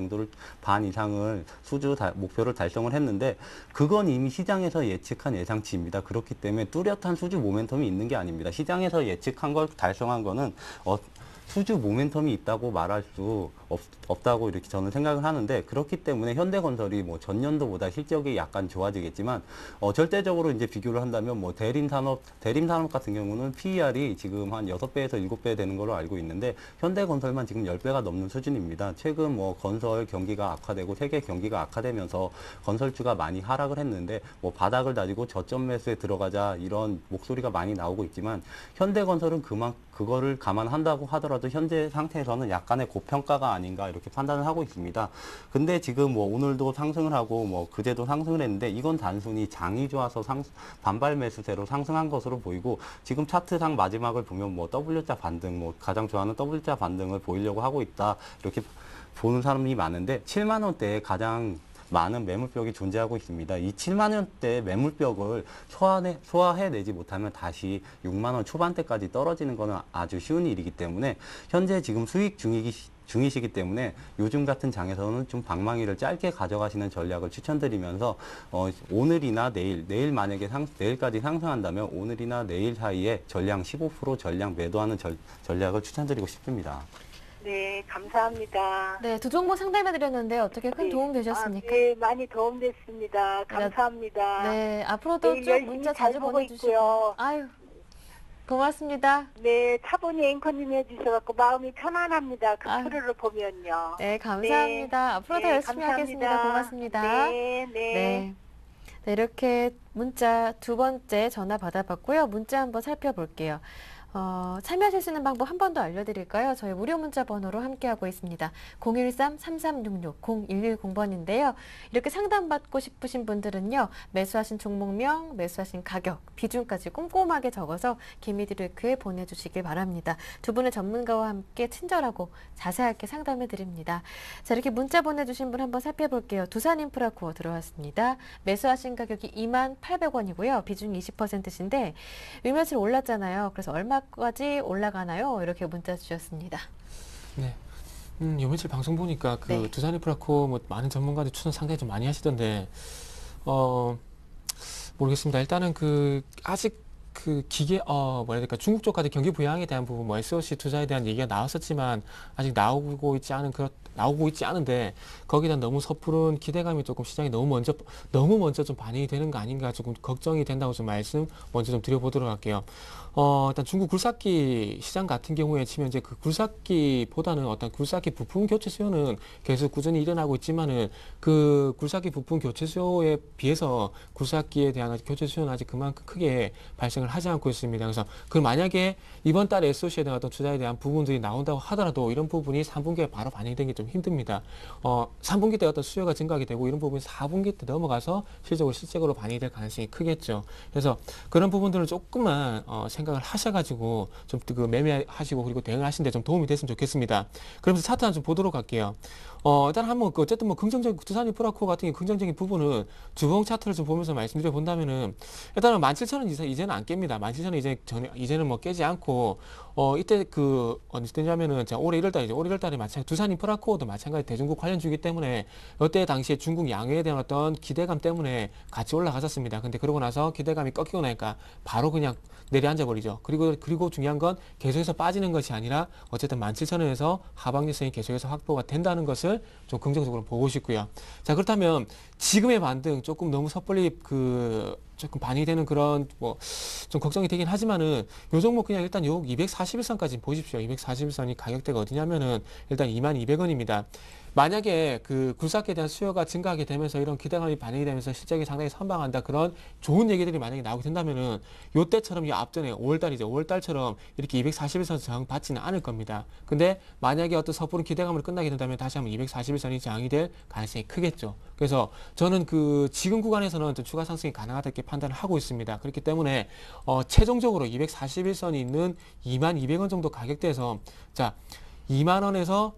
이상을 수주 목표를 달성을 했는데 그건 이미 시장에서 예측한 예상치입니다. 그렇기 때문에 뚜렷한 수주 모멘텀이 있는 게 아닙니다. 시장에서 예측한 걸 달성한 거는 수주 모멘텀이 있다고 말할 수 없다고 이렇게 저는 생각을 하는데 그렇기 때문에 현대건설이 뭐 전년도보다 실적이 약간 좋아지겠지만 절대적으로 이제 비교를 한다면 뭐 대림산업 같은 경우는 PER이 지금 한 6배에서 7배 되는 걸로 알고 있는데 현대건설만 지금 10배가 넘는 수준입니다. 최근 뭐 건설 경기가 악화되고 세계 경기가 악화되면서 건설주가 많이 하락을 했는데 뭐 바닥을 다지고 저점 매수에 들어가자 이런 목소리가 많이 나오고 있지만 현대건설은 그거를 감안한다고 하더라도 현재 상태에서는 약간의 고평가가 아닌가 이렇게 판단을 하고 있습니다. 근데 지금 뭐 오늘도 상승을 하고 뭐 그제도 상승을 했는데 이건 단순히 장이 좋아서 반발 매수세로 상승한 것으로 보이고 지금 차트상 마지막을 보면 뭐 W자 반등, 뭐 가장 좋아하는 W자 반등을 보이려고 하고 있다 이렇게 보는 사람이 많은데 7만 원대에 가장 많은 매물벽이 존재하고 있습니다. 이 7만 원대 매물벽을 소화해내지 못하면 다시 6만 원 초반대까지 떨어지는 것은 아주 쉬운 일이기 때문에 현재 지금 수익 중이시기 때문에 요즘 같은 장에서는 좀 방망이를 짧게 가져가시는 전략을 추천드리면서 오늘이나 내일 만약에 내일까지 상승한다면 오늘이나 내일 사이에 전량 15% 전량 매도하는 전략을 추천드리고 싶습니다. 네, 감사합니다. 네, 두 종목 상담해드렸는데 어떻게 큰 도움 되셨습니까? 네, 많이 도움됐습니다. 감사합니다. 네, 앞으로도 네, 쭉 열심히 문자 잘 자주 보고 보내주시고. 있고요. 아유, 고맙습니다. 네, 차분히 앵커님 해주셔서 마음이 편안합니다. 그 아유. 프로를 보면요. 네, 감사합니다. 앞으로 더 열심히 감사합니다. 하겠습니다. 고맙습니다. 네, 네. 네. 네, 이렇게 문자 두 번째 전화 받아봤고요. 문자 한번 살펴볼게요. 참여하실 수 있는 방법 한 번 더 알려드릴까요? 저희 무료 문자 번호로 함께하고 있습니다. 013-3366-0110번인데요. 이렇게 상담받고 싶으신 분들은요. 매수하신 종목명, 매수하신 가격, 비중까지 꼼꼼하게 적어서 개미디레크에 보내주시길 바랍니다. 두 분의 전문가와 함께 친절하고 자세하게 상담해드립니다. 자, 이렇게 문자 보내주신 분 한번 살펴볼게요. 두산인프라코어 들어왔습니다. 매수하신 가격이 28,000원이고요. 비중이 20%신데 요 며칠 올랐잖아요. 그래서 얼마까지 올라가나요? 이렇게 문자 주셨습니다. 네. 요 며칠 방송 보니까 그 네. 두산인프라코 뭐 많은 전문가들 추천 상당히 좀 많이 하시던데 모르겠습니다. 일단은 그 아직 그 기계 뭐라 해야 될까 중국 쪽까지 경기 부양에 대한 부분 뭐 SOC 투자에 대한 얘기가 나왔었지만 아직 나오고 있지 않은데 거기에 대한 너무 섣부른 기대감이 조금 시장에 너무 먼저 좀 반영이 되는 거 아닌가 조금 걱정이 된다고 좀 말씀 먼저 좀 드려보도록 할게요. 일단 중국 굴삭기 시장 같은 경우에 치면 이제 그 굴삭기보다는 어떤 굴삭기 부품 교체 수요는 계속 꾸준히 일어나고 있지만은 그 굴삭기 부품 교체 수요에 비해서 굴삭기에 대한 교체 수요는 아직 그만큼 크게 발생을 하지 않고 있습니다. 그래서 그 만약에 이번 달에 SOC에 대한 어떤 투자에 대한 부분들이 나온다고 하더라도 이런 부분이 3분기에 바로 반영되기 좀 힘듭니다. 3분기 때 어떤 수요가 증가하게 되고 이런 부분이 4분기 때 넘어가서 실적으로 반영이 될 가능성이 크겠죠. 그래서 그런 부분들을 조금만 생각을 하셔가지고 좀 그 매매하시고 그리고 대응하시는데 좀 도움이 됐으면 좋겠습니다. 그러면서 차트 한번 좀 보도록 할게요. 일단 한번 어쨌든 뭐 긍정적인 두산인프라코 같은 게 긍정적인 부분은 주봉 차트를 좀 보면서 말씀드려 본다면은 일단은 17,000원 이제는 안 깹니다. 17,000원 이제는 뭐 깨지 않고 이때 그 언제냐면은 제가 올해 1월달에 마찬가지 두산인프라코도 마찬가지 대중국 관련주이기 때문에 이때 당시에 중국 양회에 대한 어떤 기대감 때문에 같이 올라갔었습니다. 근데 그러고 나서 기대감이 꺾이고 나니까 바로 그냥 내려앉아 버리죠. 그리고 중요한 건 계속해서 빠지는 것이 아니라 어쨌든 17,000원에서 하방 일선이 계속해서 확보가 된다는 것을 좀 긍정적으로 보고 싶고요. 자, 그렇다면 지금의 반등 조금 너무 섣불리 조금 반영이 되는 그런 좀 걱정이 되긴 하지만은 요 종목 그냥 일단 요 241선까지 보십시오. 241선이 가격대가 어디냐면은 일단 22,200원입니다. 만약에 그 굴삭기에 대한 수요가 증가하게 되면서 이런 기대감이 반영이 되면서 실적이 상당히 선방한다 그런 좋은 얘기들이 만약에 나오게 된다면은 요때처럼 이 앞전에 5월달처럼 이렇게 241선 저항 받지는 않을 겁니다. 근데 만약에 어떤 섣부른 기대감으로 끝나게 된다면 다시 한번 241선이 저항이 될 가능성이 크겠죠. 그래서 저는 그 지금 구간에서는 좀 추가 상승이 가능하다 이렇게 판단을 하고 있습니다. 그렇기 때문에 최종적으로 241선이 있는 22,000원 정도 가격대에서 자 2만원에서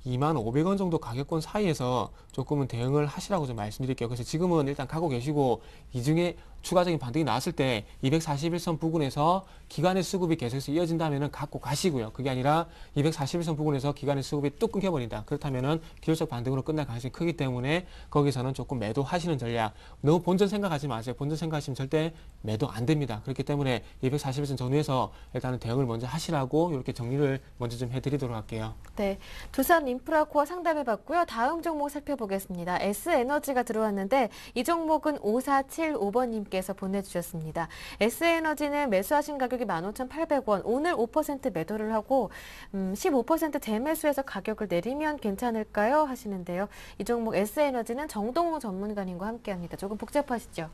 25,000원 정도 가격권 사이에서 조금은 대응을 하시라고 좀 말씀드릴게요. 그래서 지금은 일단 가고 계시고 이 중에 추가적인 반등이 나왔을 때 241선 부근에서 기관의 수급이 계속해서 이어진다면은 갖고 가시고요. 그게 아니라 241선 부근에서 기관의 수급이 뚝 끊겨버린다. 그렇다면은 기술적 반등으로 끝날 가능성이 크기 때문에 거기서는 조금 매도하시는 전략. 너무 본전 생각하지 마세요. 본전 생각하시면 절대 매도 안 됩니다. 그렇기 때문에 241선 전후에서 일단은 대응을 먼저 하시라고 이렇게 정리를 먼저 좀 해드리도록 할게요. 네, 두산인프라코어 상담해봤고요. 다음 종목 살펴보겠습니다. S에너지가 들어왔는데 이 종목은 5475번님께서 보내주셨습니다. S에너지는 매수하신 가격이 15,800원, 오늘 5% 매도를 하고 15% 재매수해서 가격을 내리면 괜찮을까요? 하시는데요. 이 종목 S에너지는 정동호 전문가님과 함께합니다. 조금 복잡하시죠?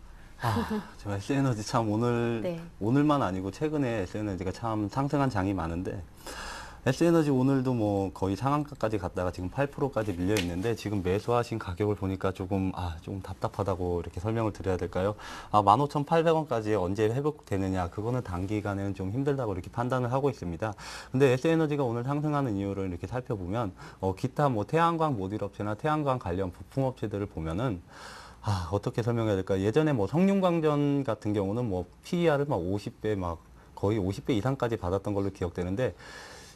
저 S에너지 참 네. 오늘만 아니고 최근에 S에너지가 참 상승한 장이 많은데 S에너지 오늘도 뭐 거의 상한가까지 갔다가 지금 8%까지 밀려 있는데 지금 매수하신 가격을 보니까 조금 답답하다고 이렇게 설명을 드려야 될까요? 15,800원까지 언제 회복되느냐 그거는 단기간에는 좀 힘들다고 이렇게 판단을 하고 있습니다. 근데 S에너지가 오늘 상승하는 이유를 이렇게 살펴보면 기타 뭐 태양광 모듈 업체나 태양광 관련 부품 업체들을 보면은 어떻게 설명해야 될까? 예전에 뭐 성균관전 같은 경우는 뭐 PER을 막 50배 거의 50배 이상까지 받았던 걸로 기억되는데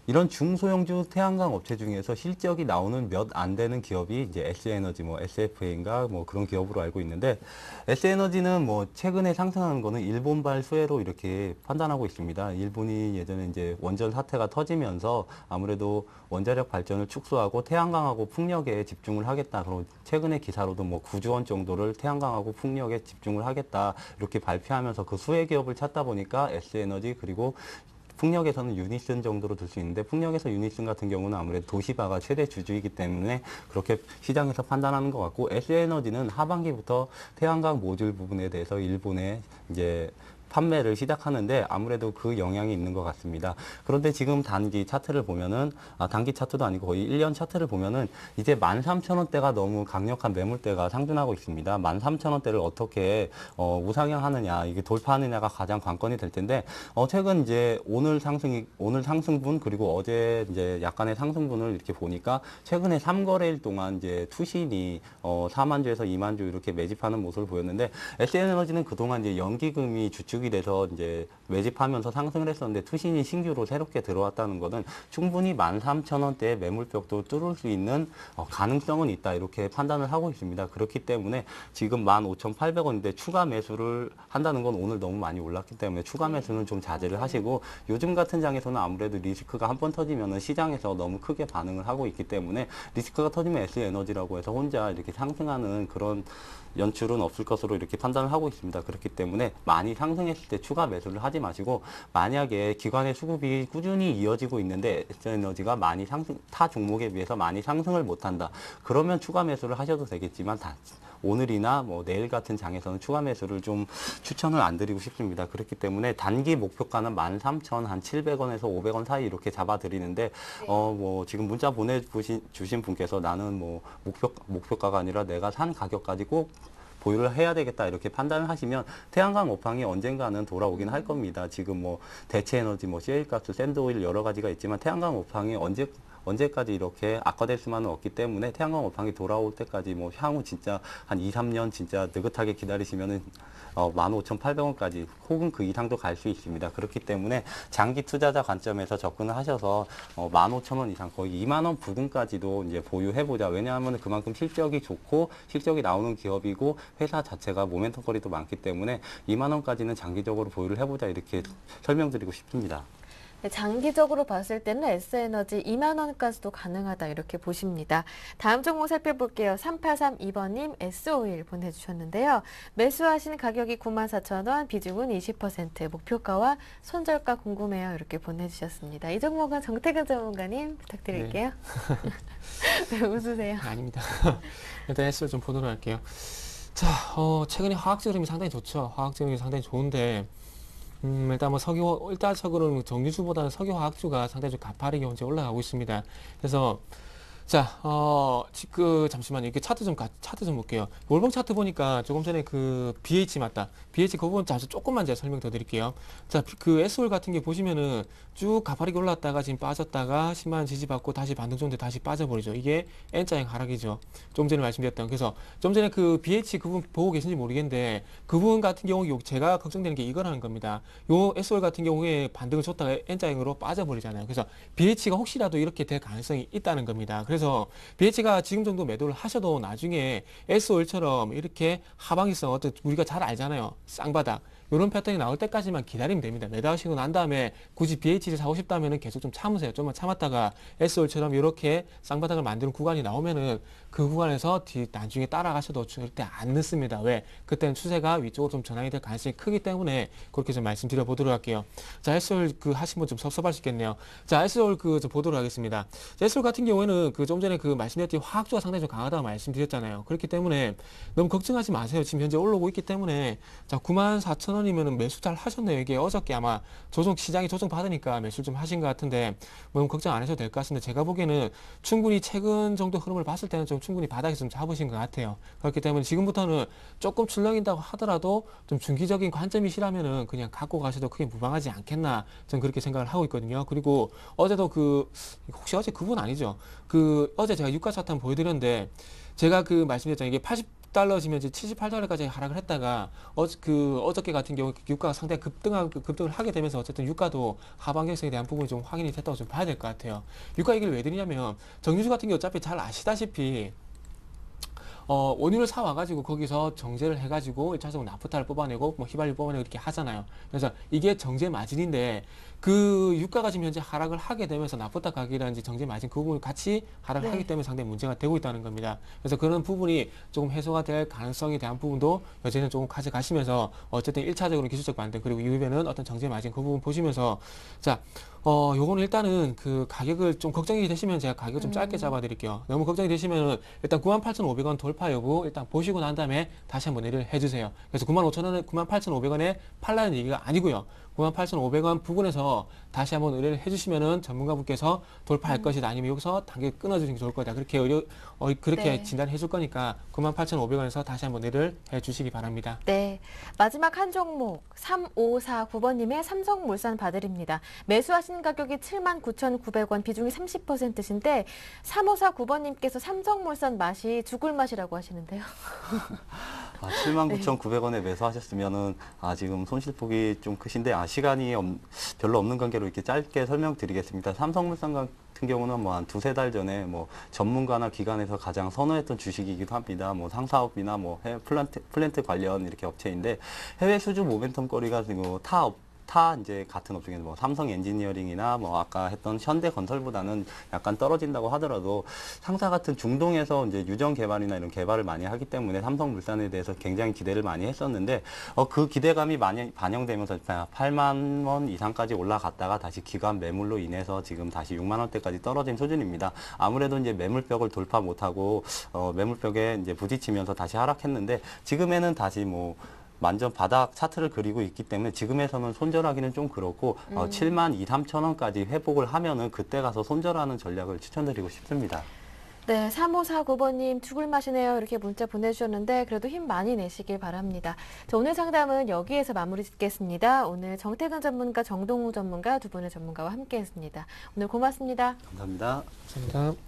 이런 중소형주 태양광 업체 중에서 실적이 나오는 몇 안 되는 기업이 이제 S에너지, 뭐 SFA인가 뭐 그런 기업으로 알고 있는데 S에너지는 뭐 최근에 상승하는 거는 일본발 수혜로 이렇게 판단하고 있습니다. 일본이 예전에 이제 원전 사태가 터지면서 아무래도 원자력 발전을 축소하고 태양광하고 풍력에 집중을 하겠다. 그리고 최근에 기사로도 뭐 9조 원 정도를 태양광하고 풍력에 집중을 하겠다. 이렇게 발표하면서 그 수혜 기업을 찾다 보니까 S에너지 그리고 풍력에서는 유니슨 정도로 들 수 있는데 풍력에서 유니슨 같은 경우는 아무래도 도시바가 최대 주주이기 때문에 그렇게 시장에서 판단하는 것 같고 S에너지는 하반기부터 태양광 모듈 부분에 대해서 일본의 이제 판매를 시작하는데 아무래도 그 영향이 있는 것 같습니다. 그런데 지금 단기 차트를 보면은 단기 차트도 아니고 거의 1년 차트를 보면은 이제 13,000원대가 너무 강력한 매물대가 상존하고 있습니다. 13,000원대를 어떻게 우상향하느냐, 이게 돌파하느냐가 가장 관건이 될 텐데 최근 이제 오늘 상승분 그리고 어제 이제 약간의 상승분을 이렇게 보니까 최근에 3거래일 동안 이제 투신이 4만 주에서 2만 주 이렇게 매집하는 모습을 보였는데 SN에너지는 그동안 이제 연기금이 주축이 돼서 이제 매집하면서 상승을 했었는데 투신이 신규로 새롭게 들어왔다는 것은 충분히 13,000원대의 매물벽도 뚫을 수 있는 가능성은 있다 이렇게 판단을 하고 있습니다. 그렇기 때문에 지금 15,800원인데 추가 매수를 한다는 건 오늘 너무 많이 올랐기 때문에 추가 매수는 좀 자제를 하시고 요즘 같은 장에서는 아무래도 리스크가 한 번 터지면은 시장에서 너무 크게 반응을 하고 있기 때문에 리스크가 터지면 S에너지라고 해서 혼자 이렇게 상승하는 그런 연출은 없을 것으로 이렇게 판단을 하고 있습니다. 그렇기 때문에 많이 상승했을 때 추가 매수를 하지 마시고 만약에 기관의 수급이 꾸준히 이어지고 있는데 S에너지가 많이 타 종목에 비해서 많이 상승을 못한다. 그러면 추가 매수를 하셔도 되겠지만 오늘이나 뭐 내일 같은 장에서는 추가 매수를 좀 추천을 안 드리고 싶습니다. 그렇기 때문에 단기 목표가는 13,700원에서 500원 사이 이렇게 잡아드리는데 뭐 지금 문자 보내주신 분께서 나는 뭐 목표가가 아니라 내가 산 가격까지 꼭 보유를 해야 되겠다 이렇게 판단을 하시면 태양광 업황이 언젠가는 돌아오긴 할 겁니다. 지금 뭐 대체에너지, 뭐 셰일가스, 샌드오일 여러 가지가 있지만 태양광 업황이 언제까지 이렇게 악화될 수만은 없기 때문에 태양광 업황이 돌아올 때까지 뭐 향후 진짜 한 2, 3년 진짜 느긋하게 기다리시면은 15,800원까지 혹은 그 이상도 갈 수 있습니다. 그렇기 때문에 장기 투자자 관점에서 접근을 하셔서 15,000원 이상 거의 2만 원 부근까지도 이제 보유해보자. 왜냐하면 그만큼 실적이 좋고 실적이 나오는 기업이고 회사 자체가 모멘텀거리도 많기 때문에 2만 원까지는 장기적으로 보유를 해보자 이렇게 설명드리고 싶습니다. 네, 장기적으로 봤을 때는 S에너지 2만 원까지도 가능하다 이렇게 보십니다. 다음 종목 살펴볼게요. 3832번님 S오일 보내주셨는데요. 매수하신 가격이 94,000원, 비중은 20%, 목표가와 손절가 궁금해요 이렇게 보내주셨습니다. 이 종목은 정태근 전문가님 부탁드릴게요. 네. 왜 웃으세요? 아닙니다. 일단 S를 좀 보도록 할게요. 자, 최근에 화학적 흐름이 상당히 좋죠. 화학적 흐름이 상당히 좋은데 일단 뭐 일단적으로는 정유주보다는 석유화학주가 상당히 좀 가파르게 현재 올라가고 있습니다. 그래서 자, 잠시만요. 이게 차트 좀 볼게요. 월봉 차트 보니까 조금 전에 그 BH 맞다. BH 그 부분 잠시 조금만 제가 설명 더 드릴게요. 자, 그 S홀 같은 게 보시면은 쭉 가파르게 올랐다가 지금 빠졌다가 10만원 지지받고 다시 반등 정도 다시 빠져버리죠. 이게 N자형 하락이죠. 좀 전에 말씀드렸던. 그래서 좀 전에 그 BH 그 부분 보고 계신지 모르겠는데 그 부분 같은 경우 제가 걱정되는 게 이거라는 겁니다. 요 S홀 같은 경우에 반등을 줬다가 N자형으로 빠져버리잖아요. 그래서 BH가 혹시라도 이렇게 될 가능성이 있다는 겁니다. 그래서 BH가 지금 정도 매도를 하셔도 나중에 S오일처럼 이렇게 하방일성 우리가 잘 알잖아요. 쌍바닥. 이런 패턴이 나올 때까지만 기다리면 됩니다. 매도하시고 난 다음에 굳이 BH를 사고 싶다면 계속 좀 참으세요. 좀만 참았다가 S올처럼 이렇게 쌍바닥을 만드는 구간이 나오면은 그 구간에서 나중에 따라가셔도 절대 안 늦습니다. 왜? 그때는 추세가 위쪽으로 좀 전환이 될 가능성이 크기 때문에 그렇게 좀 말씀드려 보도록 할게요. 자, S올 하신 분 좀 섭섭할 수 있겠네요. 자, S올 좀 보도록 하겠습니다. 자, S올 같은 경우에는 좀 전에 말씀드렸듯이 화학주가 상당히 좀 강하다고 말씀드렸잖아요. 그렇기 때문에 너무 걱정하지 마세요. 지금 현재 올라오고 있기 때문에 자, 94,000원이면 매수 잘 하셨네요. 이게 어저께 아마 시장이 조정 받으니까 매수를 좀 하신 것 같은데 너무 걱정 안 하셔도 될 것 같습니다. 제가 보기에는 충분히 최근 정도 흐름을 봤을 때는 좀 충분히 바닥에서 좀 잡으신 것 같아요. 그렇기 때문에 지금부터는 조금 출렁인다고 하더라도 좀 중기적인 관점이시라면은 그냥 갖고 가셔도 크게 무방하지 않겠나 저는 그렇게 생각을 하고 있거든요. 그리고 어제도 혹시 어제 그분 아니죠? 어제 제가 유가 차트 한번 보여드렸는데 제가 말씀드렸잖아요. 이게 80달러 지면 이제 78달러까지 하락을 했다가 어저께 같은 경우 유가가 상당히 급등을 하게 되면서 어쨌든 유가도 하방경성에 대한 부분이 좀 확인이 됐다고 좀 봐야 될 것 같아요. 유가 얘기를 왜 드리냐면 정유주 같은 경우 어차피 잘 아시다시피 원유를 사와가지고 거기서 정제를 해가지고 1차적으로 나프타를 뽑아내고 뭐 휘발유 뽑아내고 이렇게 하잖아요. 그래서 이게 정제 마진인데 그 유가가 지금 현재 하락을 하게 되면서 나프타 가격이라든지 정제 마진 그 부분을 같이 하락을 하기 때문에 상당히 문제가 되고 있다는 겁니다. 그래서 그런 부분이 조금 해소가 될 가능성에 대한 부분도 여전히 조금 가져가시면서 어쨌든 1차적으로 기술적 반등 그리고 이후에는 어떤 정제 마진 그 부분 보시면서 자 요거는 일단은 그 가격을 좀 걱정이 되시면 제가 가격 좀 짧게 잡아드릴게요. 너무 걱정이 되시면은 일단 98,500원 돌파 여부 일단 보시고 난 다음에 다시 한번 의뢰를 해주세요. 그래서 95,000원에 98,500원에 팔라는 얘기가 아니고요. 98,500원 부근에서 다시 한번 의뢰를 해주시면은 전문가분께서 돌파할 것이다 아니면 여기서 단계 끊어주시는 게 좋을 거다 그렇게 그렇게 네. 진단해 줄 거니까 98,500원에서 다시 한번 의뢰를 해주시기 바랍니다. 네. 마지막 한 종목 3549번님의 삼성물산 봐드립니다. 매수하신 가격이 79,900원, 비중이 30%신데 3549번님께서 삼성물산 맛이 죽을 맛이라고 하시는데요. 79,900원에 매수하셨으면은 지금 손실폭이 좀 크신데 시간이 별로 없는 관계로 이렇게 짧게 설명드리겠습니다. 삼성물산 같은 경우는 뭐 한 두세 달 전에 뭐 전문가나 기관에서 가장 선호했던 주식이기도 합니다. 뭐 상사업이나 뭐 해외 플랜트 관련 이렇게 업체인데 해외 수주 모멘텀 거리가 지금 타 이제 같은 업종에 뭐 삼성 엔지니어링이나 뭐 아까 했던 현대건설보다는 약간 떨어진다고 하더라도 상사 같은 중동에서 이제 유전 개발이나 이런 개발을 많이 하기 때문에 삼성물산에 대해서 굉장히 기대를 많이 했었는데 그 기대감이 많이 반영되면서 8만 원 이상까지 올라갔다가 다시 기관 매물로 인해서 지금 다시 6만 원대까지 떨어진 수준입니다. 아무래도 이제 매물벽을 돌파 못하고 매물벽에 이제 부딪히면서 다시 하락했는데 지금에는 다시 뭐 완전 바닥 차트를 그리고 있기 때문에 지금에서는 손절하기는 좀 그렇고 7만 2, 3천 원까지 회복을 하면은 그때 가서 손절하는 전략을 추천드리고 싶습니다. 네, 3549번님 죽을 맛이네요. 이렇게 문자 보내주셨는데 그래도 힘 많이 내시길 바랍니다. 자, 오늘 상담은 여기에서 마무리 짓겠습니다. 오늘 정태근 전문가, 정동우 전문가 두 분의 전문가와 함께했습니다. 오늘 고맙습니다. 감사합니다. 감사합니다.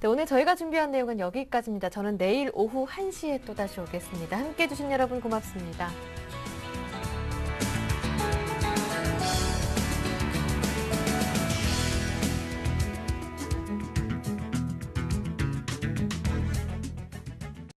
네, 오늘 저희가 준비한 내용은 여기까지입니다. 저는 내일 오후 1시에 또 다시 오겠습니다. 함께해 주신 여러분 고맙습니다.